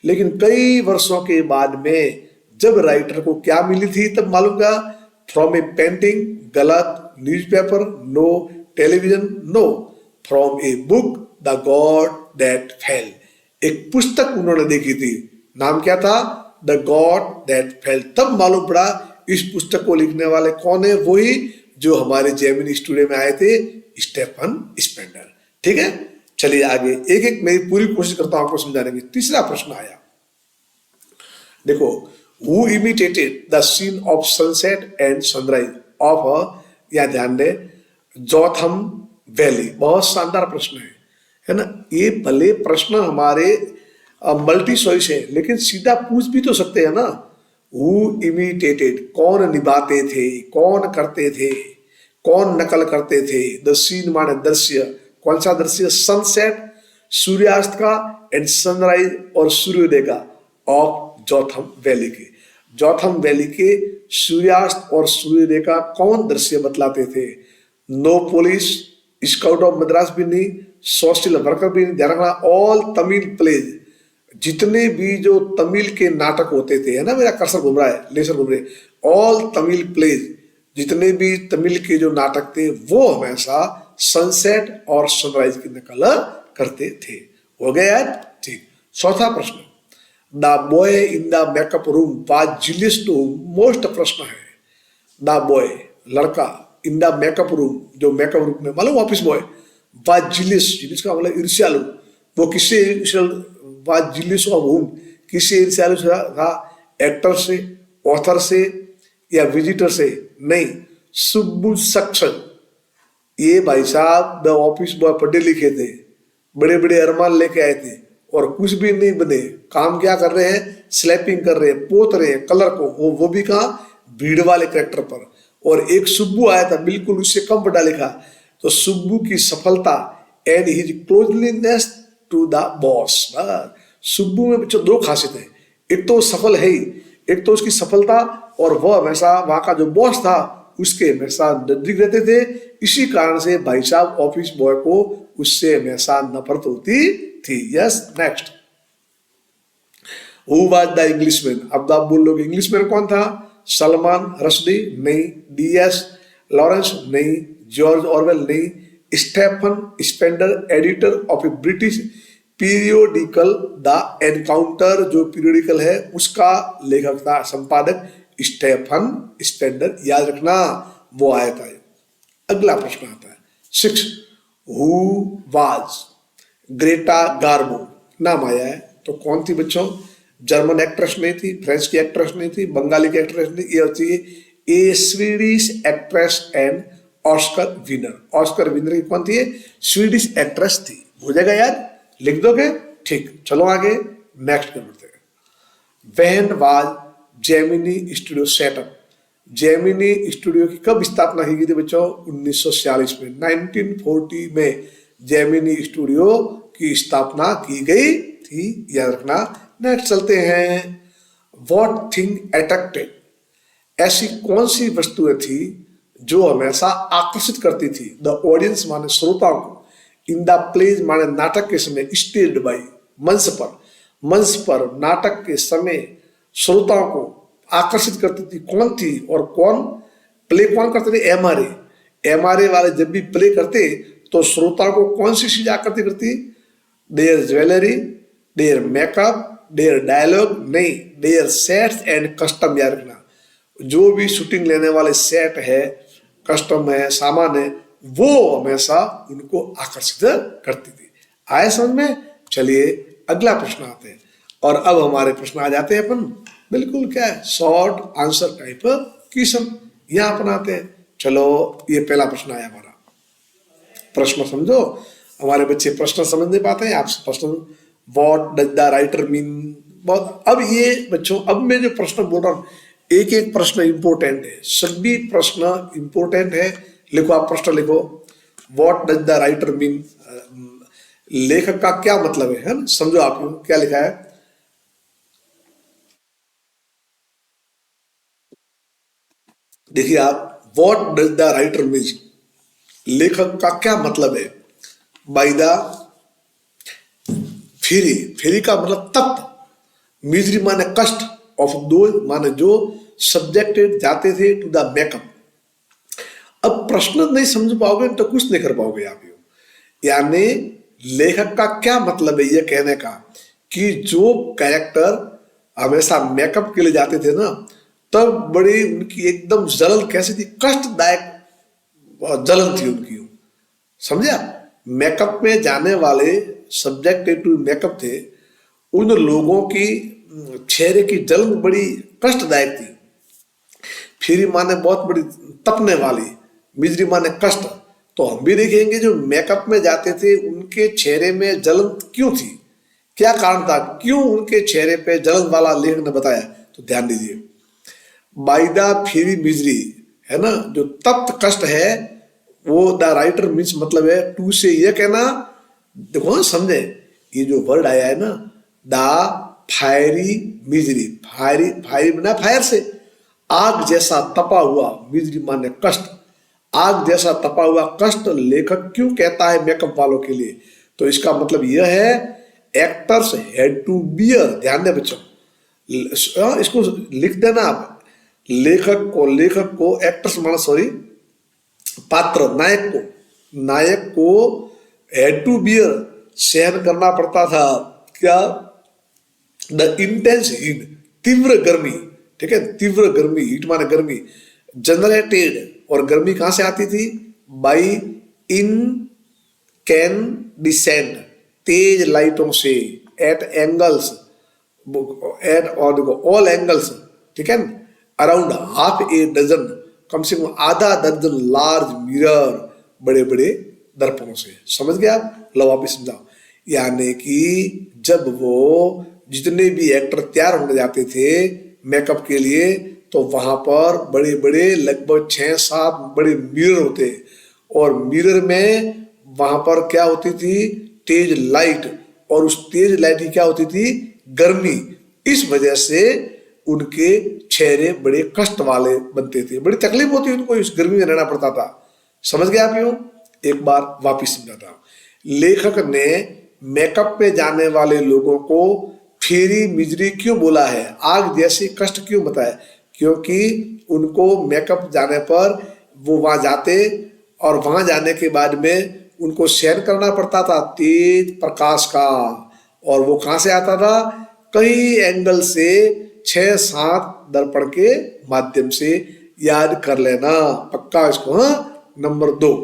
लेकिन कई वर्षों के बाद में जब राइटर को क्या मिली थी तब मालूम का, फ्रॉम ए पेंटिंग, गलत, newspaper, no, television, no, from a book the god that fail. एक पुस्तक उन्होंने देखी थी, नाम क्या था? The god that fail. तब मालूम पड़ा इस पुस्तक को लिखने वाले कौन है, वही जो हमारे जेमिनी स्टूडियो में आए थे, स्टेफन स्पेंडर। ठीक है, चलिए आगे एक एक मैं पूरी कोशिश करता हूं आपको समझाने की। तीसरा प्रश्न आया, देखो, who imitated the scene of sunset and sunrise of, या ध्यान दे, जोथम वैली। बहुत शानदार प्रश्न है ना। ये भले प्रश्न हमारे मल्टी चॉइस है, लेकिन सीधा पूछ भी तो सकते हैं ना। हु इमिटेटेड, कौन निभाते थे, कौन करते थे, कौन नकल करते थे। द सीन माने दृश्य, कौन सा दृश्य? सनसेट, सूर्यास्त का, एंड सनराइज और सूर्योदय का, ऑफ जोथम वैली के। जोथम वैली के सूर्यास्त और सूर्योदय का कौन दृश्य बतलाते थे? No police, scout of Madras भी नहीं, सोशल वर्कर भी नहीं। ध्यान रखना, ऑल तमिल प्लेज, जितने भी जो तमिल के नाटक होते थे, है ना, मेरा कर्सर घूम रहा है, लेसर घूम रहे, ऑल तमिल प्लेज, जितने भी तमिल के जो नाटक थे वो हमेशा सनसेट और सनराइज की नकल करते थे। हो गया यार, ठीक। चौथा प्रश्न, the boy in the makeup room was jealous to, most प्रश्न है। द बॉय, लड़का, इन द मेकअप रूम, जो मेकअप रूम में, मालूम office boy, was jealous, jealous का मतलब ईर्ष्यालु। वो किससे वाज जेलियस ऑफ हुम, किससे ईर्ष्यालु था? एक्टर से, ऑथर से, या विजिटर से? नहीं, सुब्बू सक्सन। ये भाई साहब द ऑफिस बॉय पढ़े लिखे थे, बड़े बड़े अरमान लेके आए थे, और कुछ भी नहीं बने। काम क्या कर रहे हैं? स्लैपिंग कर रहे हैं, पोत रहे हैं कलर को, वो भी कहाँ? भीड़ वाले कैरेक्टर पर। और एक सुब्बू आया था, बिल्कुल उससे कम पढ़ा लिखा। तो सुब्बू की सफलता and his closeliness to the boss. Subbu में बच्चों दो खासियत है, एक तो सफल है ही, एक तो उसकी सफलता, और वह हमेशा वहां का जो बॉस था उसके हमेशा नजदीक रहते थे। इसी कारण से भाई साहब ऑफिस बॉय को उससे हमेशा नफरत होती थी। Yes, next, who was the Englishman? अब आप बोल लोगे इंग्लिशमैन कौन था? सलमान रश्दी? नहीं। DS Lawrence? नहीं। George Orwell? नहीं। Stephen Spender, editor of a British periodical the Encounter, जो पीरियोडिकल है उसका लेखक था, संपादक स्टेफन स्पेंडर। याद रखना, वो आया था। अगला प्रश्न आता है 6, हु वाज ग्रेटा गार्बो? नाम आया है, तो कौन थी बच्चों? जर्मन एक्ट्रेस नहीं थी, फ्रेंच की एक्ट्रेस नहीं थी, बंगाली की एक्ट्रेस नहीं, ये होती है a Swedish actress and Oscar winner. Oscar winner की कौन थी? स्वीडिश एक्ट्रेस थी। हो जाएगा यार, लिख दोगे? ठीक, चलो आगे नेक्स्ट पे बढ़ते हैं। When was Gemini studio setup? Gemini studio की कब स्थापना की गई थी बच्चों? 1946 में, 1940 में जेमिनी स्टूडियो की स्थापना की गई थी, याद रखना। नेक्स्ट चलते हैं, व्हाट थिंग अट्रैक्टेड? ऐसी कौन सी वस्तुएं थी जो हमेशा आकर्षित करती थी द ऑडियंस माने श्रोताओं को, इन द प्लेज माने नाटक के समय, स्टेज बाई मंच पर नाटक के समय श्रोताओं को आकर्षित करती थी। कौन थी और कौन प्ले कौन करते थे? एमआरए वाले जब भी प्ले करते तो श्रोताओं को कौन सी चीज आकर्षित करती? Their jewellery, their makeup, their dialogue? नहीं, देयर सेट्स एंड कस्टम। याद रखना, जो भी शूटिंग लेने वाले सेट है, कस्टम है, सामान है, वो हमेशा उनको आकर्षित करती थी। आए समझ में? चलिए अगला प्रश्न आते हैं, और अब हमारे प्रश्न आ जाते हैं अपन बिल्कुल क्या है, शॉर्ट आंसर टाइप क्वेश्चन यहां अपनाते हैं। चलो ये पहला प्रश्न आया हमारा, प्रश्न समझो। हमारे बच्चे प्रश्न समझ नहीं पाते हैं, आपसे प्रश्न what does the writer mean, बहुत। अब ये बच्चों, अब मैं जो प्रश्न बोल रहा हूँ, एक एक प्रश्न इंपोर्टेंट है, सभी प्रश्न इंपोर्टेंट है। लिखो, आप प्रश्न लिखो, what does the writer mean, लेखक का क्या मतलब है ना? समझो आप क्या लिखा है। देखिए आप, what does the writer means, लेखक का क्या मतलब है? बाय द फेरी, फेरी का मतलब तप्त, मिजरी माने कष्ट, ऑफ दो माने जो सब्जेक्टेड जाते थे टू द मेकअप। अब प्रश्न नहीं समझ पाओगे तो कुछ नहीं कर पाओगे आप। यानी लेखक का क्या मतलब है ये कहने का कि जो कैरेक्टर हमेशा मेकअप के लिए जाते थे ना, तब बड़ी उनकी एकदम जलन कैसी थी, कष्टदायक जलन थी उनकी, समझे आप। मेकअप में जाने वाले सब्जेक्टेड टू मेकअप थे, उन लोगों की चेहरे की जलन बड़ी कष्टदायक थी। फिर माने बहुत बड़ी तपने वाली, मिजरी माने कष्ट। तो हम भी देखेंगे जो मेकअप में जाते थे उनके चेहरे में जलन क्यों थी, क्या कारण था, क्यों उनके चेहरे पे जलन वाला लेखक ने बताया। तो ध्यान दीजिए, बाइदा फिरी मिजरी है ना, जो तप्त कष्ट है वो द राइटर मीन्स मतलब है टू से ये कहना, देखो समझे ये जो वर्ड आया है ना, the fiery misery, fiery fiery बना फायर से, आग जैसा तपा हुआ, मिजरी माने कष्ट, आग जैसा तपा हुआ कष्ट लेखक क्यों कहता है मेकअप वालों के लिए। तो इसका मतलब यह है एक्टर्स हैड टू बियर, ध्यान दे बच्चों, इसको लिख देना आप, लेखक को एक्टर्स माना सॉरी पात्र नायक को हैड टू बियर, सहन करना पड़ता था क्या, द इंटेंस हीट, तीव्र गर्मी, ठीक है, तीव्र गर्मी, हीट माने गर्मी, जनरेटेड, और गर्मी कहां से आती थी, बाई इन कैन डिसेंड, तेज लाइटों से, एट एंगल्स, एट और देखो ऑल एंगल्स, ठीक है, अराउंड हाफ ए डजन, कम से कम आधा दर्जन लार्ज मिरर, बड़े बड़े दर्पणों से। समझ गया आप, लो वापिस समझाओ। यानी कि जब वो जितने भी एक्टर तैयार होने जाते थे मेकअप के लिए, तो वहां पर बड़े बड़े लगभग 6-7 बड़े मिरर होते, और मिरर में वहां पर क्या होती थी, तेज लाइट, और उस तेज लाइट की क्या होती थी, गर्मी। इस वजह से उनके चेहरे बड़े कष्ट वाले बनते थे, बड़ी तकलीफ होती उनको, इस गर्मी में रहना पड़ता था। समझ गए आप यूं, एक बार वापिस समझाता हूं। लेखक ने मेकअप पे जाने वाले लोगों को फेरी मिजरी क्यों बोला है, आग जैसी कष्ट क्यों बताया, क्योंकि उनको मेकअप जाने पर वो वहां जाते, और वहां जाने के बाद में उनको सहन करना पड़ता था तेज प्रकाश का, और वो कहां से आता था, कई एंगल से, 6-7 दर्पण के माध्यम से। याद कर लेना पक्का इसको, हाँ। Number 2,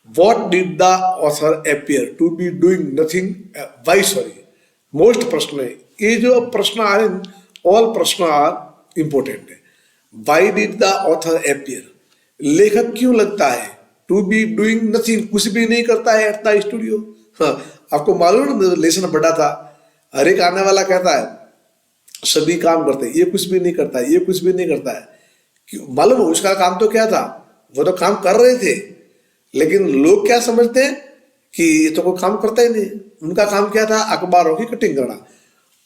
What did the author appear to be doing nothing? Why sorry? Most प्रश्न है ये, जो प्रश्न आ रहे हैं, ऑल प्रश्न आर इंपोर्टेंट है। Y did the author appear, लेखक क्यों लगता है, टू बी डूइंग नथिंग, कुछ भी नहीं करता है एट द स्टूडियो। हाँ, आपको मालूम है लेसन बड़ा था, हर एक आने वाला कहता है सभी काम करते हैं, ये कुछ भी नहीं करता है, ये कुछ भी नहीं करता है। क्यों मालूम है उसका काम तो क्या था, वो तो काम कर रहे थे, लेकिन लोग क्या समझते हैं कि ये तो कोई काम करता ही नहीं। उनका काम क्या था, अखबारों की कटिंग करना।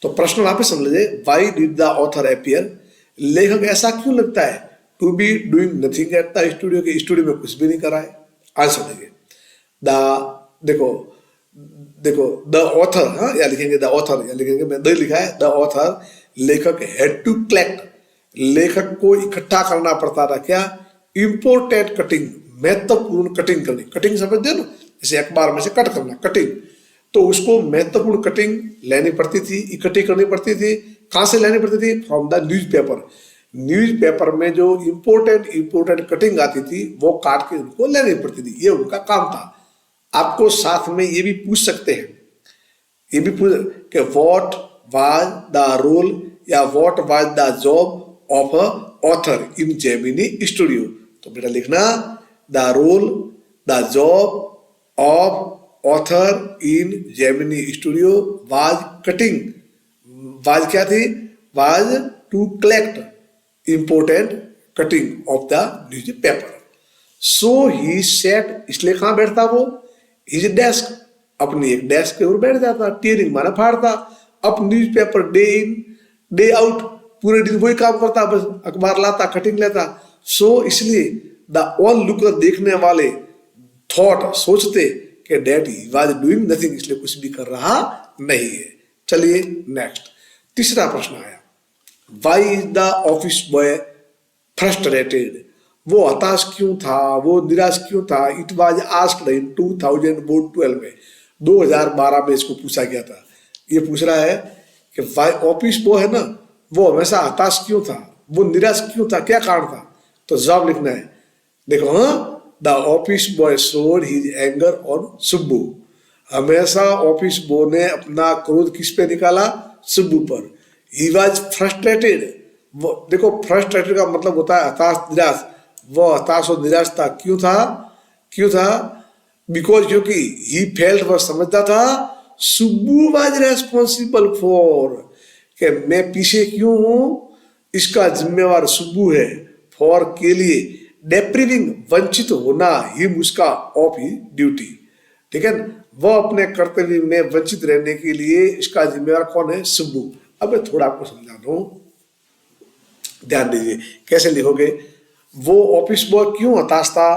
तो प्रश्न वापस समझ लीजिए, why did the author appear, लेखक ऐसा क्यों लगता है, to be doing nothing at the studio, के स्टूडियो में कुछ भी नहीं करा है। आंसर देखिए, देखो द ऑथर, हाँ या लिखेंगे द ऑथर, या लिखेंगे मैं द लिखा है, द ऑथर, लेखक हैड टू कलेक्ट, लेखक को इकट्ठा करना पड़ता था क्या, इंपोर्टेंट कटिंग, महत्वपूर्ण कटिंग करनी, कटिंग समझते ना, जैसे अखबार में से कट करना, कटिंग, तो उसको महत्वपूर्ण कटिंग लेनी पड़ती थी, इकट्ठी करनी पड़ती थी। कहां से लेनी पड़ती थी, फ्रॉम द न्यूज़पेपर, न्यूज़पेपर में जो इंपोर्टेंट कटिंग आती थी वो काट के उनको लेनी पड़ती थी, ये उनका काम था। आपको साथ में ये भी पूछ सकते हैं, ये भी पूछ कि व्हाट वाज द रोल या what was the job of a author in Gemini studio. तो बेटा लिखना, the role the job of author in Gemini studio was cutting, was क्या थी, was to collect important cutting of the newspaper. So he sat, इसलिए कहां बैठता वो, हिज डेस्क, अपनी एक डेस्क के ऊपर बैठ जाता, टीयरिंग माना फाड़ता, up newspaper day in day out, पूरे दिन वही काम करता, बस अखबार लाता, कटिंग लेता। सो इसलिए द ऑल लुकर, देखने वाले, थॉट, सोचते कि that he was doing nothing, इसलिए कुछ भी कर रहा नहीं है। चलिए नेक्स्ट, तीसरा प्रश्न आया, why is the office boy frustrated, वो हताश क्यों था, वो निराश क्यों था। इट वाज आस्क्ड इन 2012 में, 2012 में इसको पूछा गया था। ये पूछ रहा है कि ऑफिस बॉय है ना, वो हमेशा हताश क्यों था, वो निराश क्यों था, क्या कारण था। तो जवाब लिखना है, देखो, हाँ, the office boy showed his anger on Subbu. हमेशा ऑफिस बॉय ने अपना क्रोध किस पे निकाला, सुब्बू पर। ही वॉज फ्रस्ट्रेटेड, वो देखो फ्रस्ट्रेटेड का मतलब होता है हताश निराश, वो हताश और निराश था, क्यों था, क्यों था, बिकॉज क्योंकि ही फेल्ट, वह समझता था सुब्बू वाज रेस्पॉन्सिबल फॉर, कि मैं पीछे क्यों हूं, इसका जिम्मेवार सुब्बू है, फॉर के लिए, डेप्रीविंग वंचित होना, हिम उसका ऑफ ही ड्यूटी, ठीक है, वह अपने कर्तव्य में वंचित रहने के लिए इसका जिम्मेवार कौन है, सुब्बू। अब मैं थोड़ा आपको समझा दूं, ध्यान दीजिए कैसे लिखोगे। वो ऑफिस बॉय क्यों हताश था,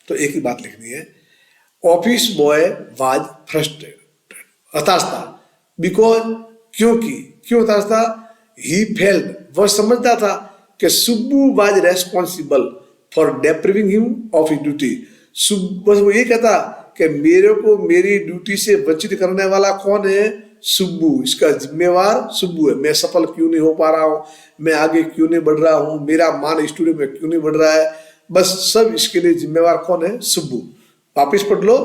तो एक ही बात लिखनी है, ऑफिस बॉय वाज फ्रस्ट्रेटेड, हताश था, बिकॉज क्योंकि, क्यों हताश था, ही फेल्ड, वह समझता था कि Subbu was responsible for depriving him of his duty. बस वो ये कहता कि मेरे को मेरी ड्यूटी से वंचित करने वाला कौन है, सुब्बू, इसका जिम्मेवार सुब्बू है, मैं सफल क्यों नहीं हो पा रहा हूं, मैं आगे क्यों नहीं बढ़ रहा हूं, मेरा मान स्टूडियो में क्यों नहीं बढ़ रहा है, बस सब इसके लिए जिम्मेवार कौन है, सुब्बू। वापिस पढ़ लो,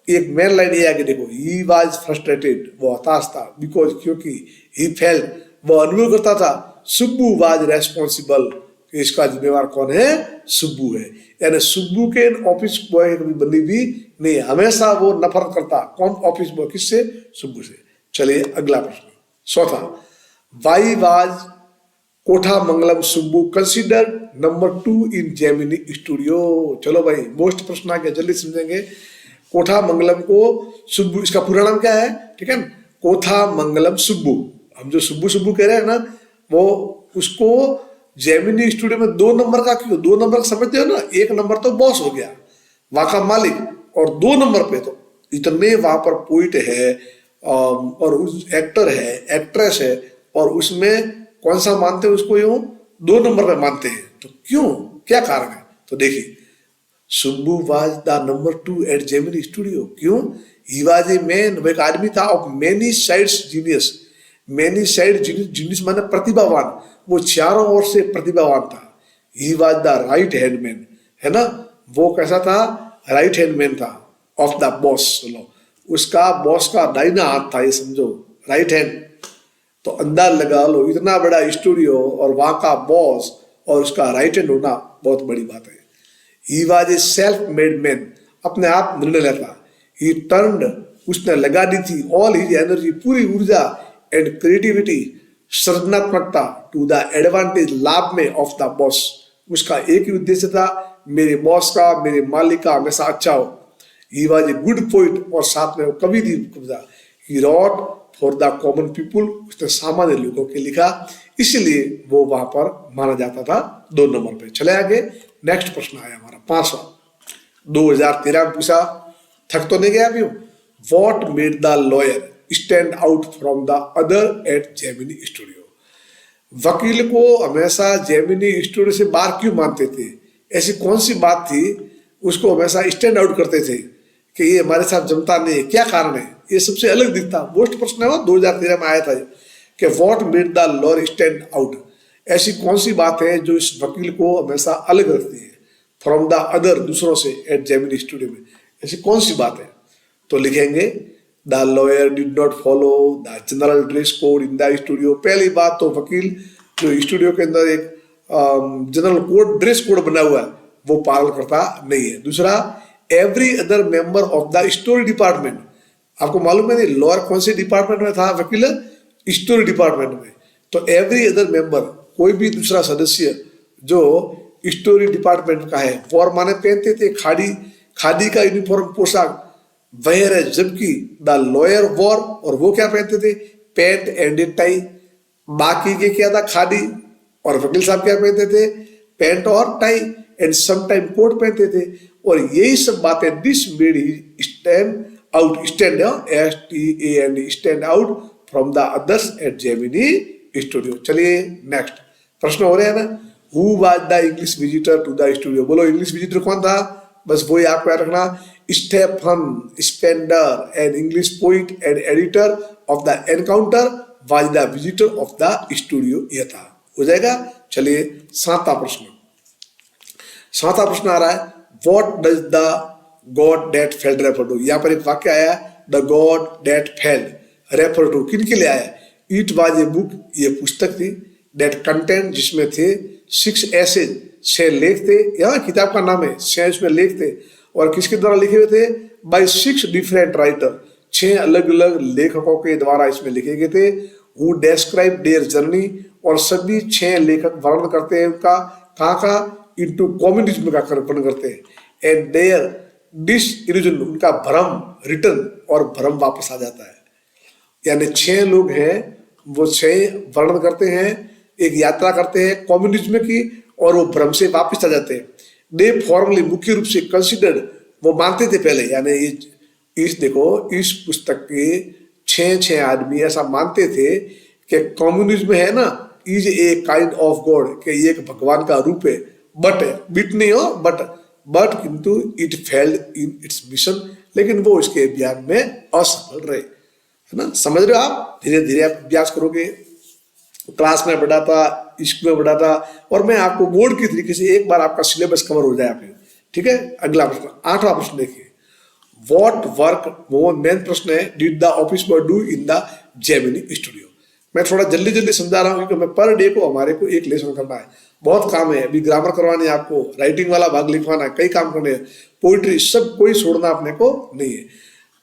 एक मेन लाइन ये आगे देखो, ही वाज फ्रस्ट्रेटेड, वो हताश था, बिकॉज क्योंकि, ही फेल्ट, वो अनुभव करता था, सुब्बू वाज रेस्पॉन्सिबल, इसका जिम्मेवार कौन है, सुब्बू है। यानी सुब्बू के ऑफिस बॉय कभी बनी भी नहीं, हमेशा वो नफरत करता, कौन, ऑफिस बॉय, किससे, सुब्बू से। चलिए अगला प्रश्न, चौथा, वाई वाज कोठा मंगलम सुब्बू कंसिडर्ड नंबर 2 इन जेमिनी स्टूडियो। चलो भाई, मोस्ट प्रश्न आ गया, जल्दी समझेंगे। कोठा मंगलम को सुब्बू, इसका पूरा नाम क्या है, ठीक है, कोठा मंगलम सुब्बू। हम जो सुब्बू सुब्बू कह रहे हैं ना, वो उसको जेमिनी स्टूडियो में 2 नंबर का क्यों, 2 नंबर समझते हो ना, 1 नंबर तो बॉस हो गया, वहां का मालिक, और 2 नंबर पे तो इतने वहां पर पोइट है और उस एक्टर है, एक्ट्रेस है, और उसमें कौन सा मानते हैं उसको, यूं 2 नंबर पे मानते हैं, तो क्यों, क्या कारण है। तो देखिए, Subbu was the number 2 at Gemini studio, क्यों, ही वाज ए मैन, वो एक आदमी था, of many sides genius, many side genius माने प्रतिभावान, वो चारों ओर से प्रतिभावान था। He was the right hand man, है ना, वो कैसा था, राइट हैंड मैन था, ऑफ द बॉस, उसका बॉस का दाहिना हाथ था, ये समझो, राइट हैंड। तो अंदाज लगा लो, इतना बड़ा स्टूडियो और वहां का बॉस और उसका राइट हैंड होना बहुत बड़ी बात है। ही was A self made man, अपने आप निर्णय लेता। ही टर्न्ड, उसने लगा दी थी, ऑल हिज एनर्जी, पूरी ऊर्जा, एंड क्रिएटिविटी, सृजनात्मकता, टू द एडवांटेज, लाभ में, ऑफ द बॉस, उसका एक ही उद्देश्य था, मेरे बॉस का, मेरे मालिक का हमेशा अच्छा हो। He was a good poet, और साथ में वो कवि थी, कविता। He wrote for the common people, उसने सामान्य लोगों के लिखा, इसलिए वो वहां पर माना जाता था 2 नंबर पे। चले आगे, नेक्स्ट प्रश्न आया हमारा 5वां, 2013 में पूछा, थक तो नहीं गया अभी। What made the lawyer stand out from the other at Gemini studio. वकील को हमेशा जेमिनी स्टूडियो से बाहर क्यों मानते थे, ऐसी कौन सी बात थी उसको हमेशा स्टैंड आउट करते थे कि ये हमारे साथ जमता नहीं है, क्या कारण है, ये सबसे अलग दिखता। मोस्ट प्रश्न है वो 2013 में आया था कि what made the lawyer stand out, ऐसी कौन सी बात है जो इस वकील को हमेशा अलग रखती है फ्रॉम द अदर, दूसरों से, एट जेमिनी स्टूडियो में, ऐसी कौन सी बात है। तो लिखेंगे, the lawyer did not follow the general dress code in the studio. पहली बात तो वकील जो स्टूडियो के अंदर एक जनरल कोड, ड्रेस कोड बना हुआ है, वो पालन करता नहीं है। दूसरा, every other member of the story department, आपको मालूम है नहीं लॉयर कौन से डिपार्टमेंट में था, वकील स्टोरी डिपार्टमेंट में। तो एवरी अदर मेंबर, कोई भी दूसरा सदस्य जो स्टोरी डिपार्टमेंट का है, वॉर माने पहनते थे खादी का यूनिफॉर्म, पोशाक, वेयर है, जबकि द लॉयर वॉर, और वो क्या पहनते थे, पैंट एंड टाई। बाकी के क्या था, खादी, और वकील साहब क्या पहनते थे, पैंट और टाई, एंड समटाइम कोट पहनते थे। और यही सब बातें, this made he stand out, stand STAND, stand out from the others at Gemini studio. चलिए नेक्स्ट प्रश्न हो रहे हैं ना, who was the English visitor to the studio. बोलो इंग्लिश विजिटर कौन था, बस वही आपको याद रखना, Stephen Spender, an English poet and editor of the Encounter was the visitor of the studio, यह था। हो जाएगा। चलिए 7वां प्रश्न। 7वां प्रश्न आ रहा है, what does the God That Failed refer to. यहाँ पर एक वाक्य आया, the God That Failed refer to, किन के लिए आया? इट वाज ए बुक, ये पुस्तक थी, डेट कंटेंट, जिसमें थे 6 एसेज, 6 लेख थे। यहाँ किताब का नाम है, 6 इसमें लेख थे, और किसके द्वारा लिखे हुए थे? बाय 6 डिफरेंट राइटर, 6 अलग अलग लेखकों के द्वारा इसमें लिखे गए थे। हु डेस्क्राइब देयर जर्नी, और सभी 6 लेखक वर्णन करते हैं उनका कहाँ का? इनटू कम्युनिज्म का वर्णन करते हैं। एंड देयर डिसइल्यूजन, उनका भ्रम, रिटर्न, और भ्रम वापस आ जाता है। यानी 6 लोग हैं, वो 6 वर्णन करते हैं, एक यात्रा करते हैं कम्युनिज्म की, और वो भ्रम से वापस आ जाते हैं। दे फॉर्मली, मुख्य रूप से, कंसिडर्ड, वो मानते थे पहले, यानी इस देखो इस पुस्तक के 6 आदमी ऐसा मानते थे कि कम्युनिज्म है ना, is a kind of God, कि ये एक भगवान का रूप है। बट बिट नहीं हो, बट किंतु it failed in its mission, लेकिन वो इसके अभियान में असफल रहे, है ना। समझ रहे हो आप? धीरे धीरे आप अभ्यास करोगे। क्लास में बढ़ाता, स्कूल में बढ़ाता, और मैं आपको बोर्ड की तरीके से एक बार आपका सिलेबस कवर हो जाए आपके। ठीक है। अगला प्रश्न, 8वां प्रश्न देखिए, व्हाट वर्क, वो मेन प्रश्न है, did the office boy do in the Gemini studio. मैं थोड़ा जल्दी जल्दी समझा रहा हूँ, क्योंकि मैं पर डे को हमारे को एक लेसन करना है, बहुत काम है। अभी ग्रामर करवानी है आपको, राइटिंग वाला भाग लिखवाना है, कई काम करने हैं, पोइट्री, सब कोई छोड़ना अपने को नहीं है।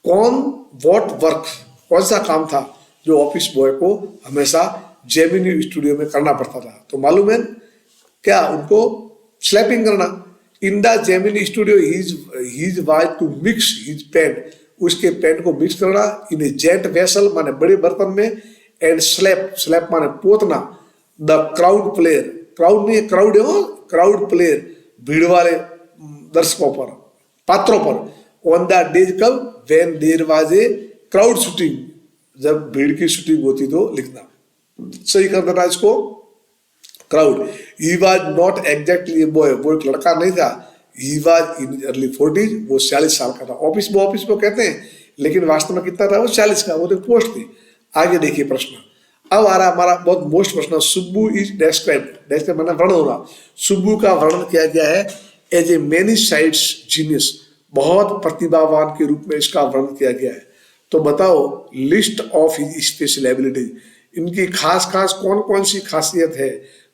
व्हाट वर्क, कौन सा काम था जो ऑफिस बॉय को हमेशा जेमिनी स्टूडियो में करना पड़ता था? तो मालूम है क्या? उनको स्लैपिंग करना। In the Gemini studio his was to mix his paint, उसके पेंट को मिक्स करना, इन ए जेट वेसल, माने बड़े बर्तन में, एंड स्लैप माने पोतना, द क्राउड प्लेयर, क्राउड नहीं, क्राउड है, क्राउड प्लेयर, भीड़ वाले दर्शकों पर, पात्रों पर, ऑन द डेज, कब? When there was a crowd shooting, जब भीड़ की शूटिंग होती तो लिखना, सही कर देना इसको। Crowd, he was not exactly a boy, वो एक लड़का नहीं था, he was in early 40s, वो 40 साल का था। ऑफिस बॉय कहते हैं, लेकिन वास्तव में कितना था? वो 40 का, वो तो पोस्ट थी। आगे देखिए प्रश्न, अब आ रहा हमारा बहुत मोस्ट प्रश्न, सुब्बू इज डेस्क्राइब्ड माना वर्णन हो रहा। सुब्बू का वर्णन किया गया है as a many sides genius, बहुत प्रतिभावान के रूप में इसका वर्णन किया गया है। तो बताओ, list of his special abilities, इनकी खास कौन कौन सी खासियत है,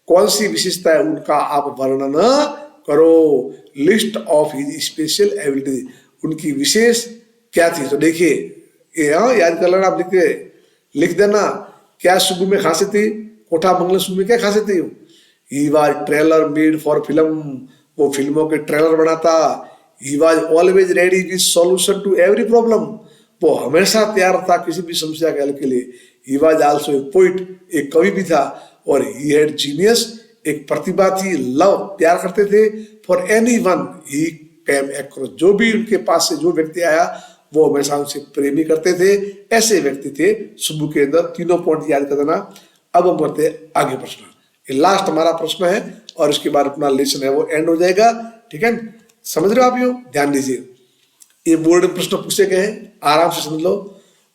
कौन सी विशेषता है, उनका आप वर्णन करो। List of his special abilities, उनकी विशेष क्या थी? तो देखिए, याद कर लेना, आप लिख देना, क्या सुब्बू में खासियत थी? कोठा बंगला सुब्बू में क्या खासियत थी? He was trailer made for film, वो फिल्मों के ट्रेलर बनाता। He was always ready with solution to every problem, वो हमेशा तैयार था किसी भी समस्या के हल के लिए। He was also a poet, एक कवि भी था। और ही हैड जीनियस, एक प्रतिभा थी। लव, प्यार करते थे। For any one he cam across, जो भी उनके पास से जो व्यक्ति आया वो हमेशा उनसे प्रेमी करते थे। ऐसे व्यक्ति थे सुब्बू के अंदर। तीनों पॉइंट याद कर देना। अब हम बढ़ते आगे प्रश्न, ये लास्ट हमारा प्रश्न है, और इसके बाद अपना लेसन है वो एंड हो जाएगा। ठीक है, समझ रहे हो आप? यो ध्यान दीजिए, ये बोर्ड में प्रश्न पूछे गए हैं, आराम से समझ लो।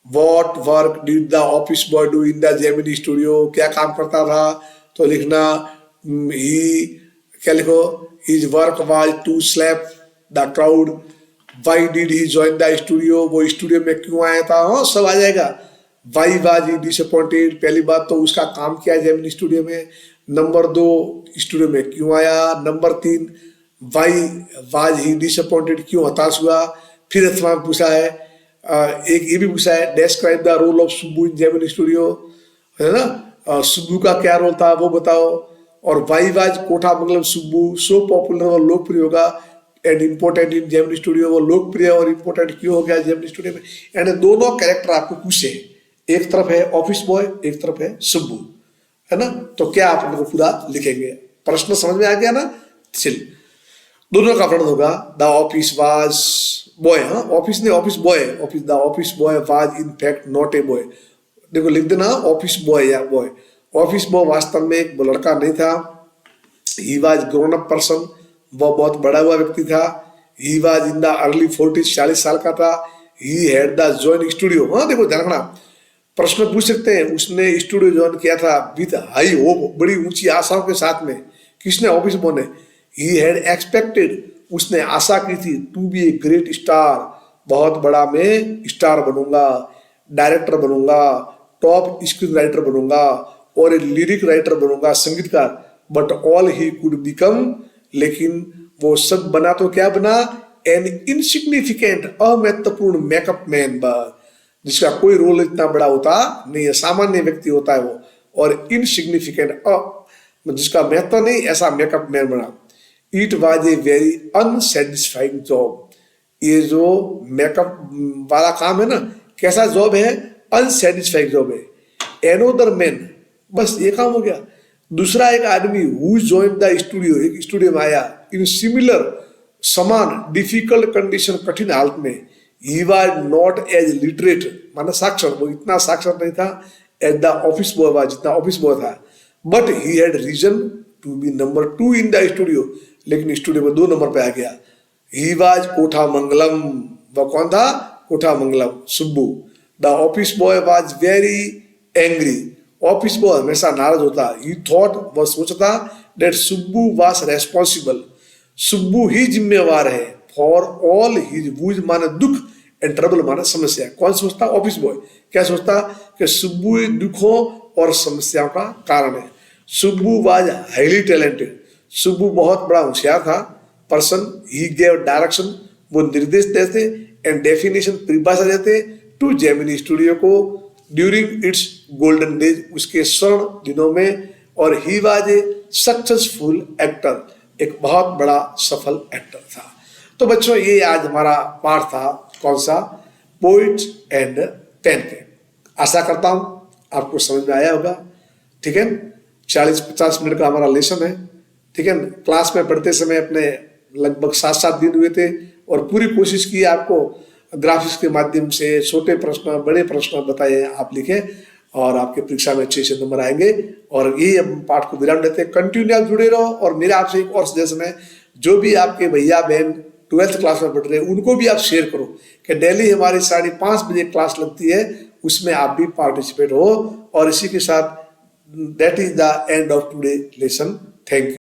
What work did the office boy do in the Gemini Studio, क्या काम करता था? तो लिखना, ही, क्या लिखो? His work was to slap the crowd. Why did he join the studio, वो स्टूडियो में क्यों आया था? हाँ, सब आ जाएगा। वाई वाज ही डिसअपॉइंटेड, पहली बात तो उसका काम किया जेमिनी स्टूडियो में। नंबर 2, स्टूडियो में क्यों आया। Number 3, why was he disappointed, क्यों हताश हुआ। फिर अथवा पूछा है, एक ये भी पूछा है, describe the role of Subbu in Gemini studio, है ना, सुब्बू का क्या रोल था वो बताओ। और वाई वाज कोठा बंगला सुब्बू सो पॉपुलर, वो लोकप्रिय होगा, and important in Gemini studio, वो लोकप्रिय और इम्पोर्टेंट क्यों हो गया जेमिनी स्टूडियो में। यानी दोनों कैरेक्टर आपको पूछे, एक तरफ है ऑफिस बॉय, एक तरफ है सुब्बू, है ना। तो क्या आप उनको पूरा लिखेंगे? प्रश्न समझ में आ गया ना? चलिए, दोनों का वर्णन होगा। द ऑफिस वाज बॉय, हाँ, ऑफिस ने office boy, office the office boy was in fact not a boy. देखो लिख देना ऑफिस बॉय या बॉय। ऑफिस बॉय वास्तव में एक लड़का नहीं था। He was grown up person, वह बहुत बड़ा हुआ व्यक्ति था। He was in the early 40s, 40 साल का था। He had the join studio, हाँ देखो ध्यान रखना, प्रश्न पूछ सकते हैं, उसने स्टूडियो ज्वाइन किया था विद हाई होप, बड़ी ऊंची आशाओं के साथ में। किसने? ऑफिस बॉय ने। ही हैड एक्सपेक्टेड, उसने आशा की थी, to be a great star, बहुत बड़ा मैं स्टार बनूंगा, डायरेक्टर बनूंगा, टॉप स्क्रीन राइटर बनूंगा और एक लिरिक राइटर बनूंगा, संगीतकार। But all he could become, लेकिन वो सब बना तो क्या बना? एन इनसिग्निफिकेंट, अमहत्वपूर्ण मेकअप मैन, जिसका कोई रोल इतना बड़ा होता नहीं है, सामान्य व्यक्ति होता है वो, और इनसिग्निफिकेंट, जिसका महत्व नहीं, ऐसा मेकअप मैन बना। It was a very unsatisfying job, ये जो मेकअप वाला काम है ना, कैसा जॉब है? अनसेटिस्फाइंग जॉब है। एनोदर मैन, बस ये काम हो गया। दूसरा एक आदमी हु जॉइंड द स्टूडियो, एक स्टूडियो में आया, इन सिमिलर, समान डिफिकल्ट कंडीशन, कठिन हालत में। He was not as literate, माना साक्षर, वो इतना साक्षर नहीं था as the office boy was, जितना ऑफिस बॉय था। But he had reason to be number 2 in the studio, लेकिन स्टूडियो में 2 नंबर पे आ गया। ही वॉज कोठामंगलम, वह कौन था? Kothamangalam, Subbu. The office boy was very angry, office boy हमेशा नाराज होता। ही थॉट, वह सोचता, that Subbu was responsible, Subbu ही जिम्मेवार है, फॉर ऑल हिज वूज, माने दुख, एंड ट्रबल माने समस्या। कौन सोचता? Office boy. क्या सोचता? कि सुब्बू दुखों और समस्याओं का कारण है। Subbu was highly talented, Subbu बहुत बड़ा होशियार था। पर्सन, ही गेव डायरेक्शन, वो निर्देश देते, एंड डेफिनेशन, परिभाषा देते, टू जेमिनी स्टूडियो को ड्यूरिंग इट्स गोल्डन डेज, उसके स्वर्ण दिनों में। और ही वाज ए सक्सेसफुल एक्टर, एक बहुत बड़ा सफल एक्टर था। तो बच्चों, ये आज हमारा पाठ था, कौन सा? पोइट एंड पेन पे। आशा करता हूं आपको समझ में आया होगा। ठीक है, 40-50 मिनट का हमारा लेसन है। ठीक है, क्लास में पढ़ते समय अपने लगभग 7-7 दिन हुए थे, और पूरी कोशिश की आपको ग्राफिक्स के माध्यम से छोटे प्रश्न, बड़े प्रश्न बताए, आप लिखें, और आपके परीक्षा में अच्छे नंबर आएंगे। और यही हम पाठ को विराम देते हैं। कंटिन्यू आप जुड़े रहो। और मेरा आपसे एक और सजेशन है, जो भी आपके भैया बहन 12th क्लास में पढ़ रहे हैं, उनको भी आप शेयर करो कि डेली हमारी 5:30 बजे क्लास लगती है, उसमें आप भी पार्टिसिपेट हो। और इसी के साथ that is the end of today lesson. Thank you.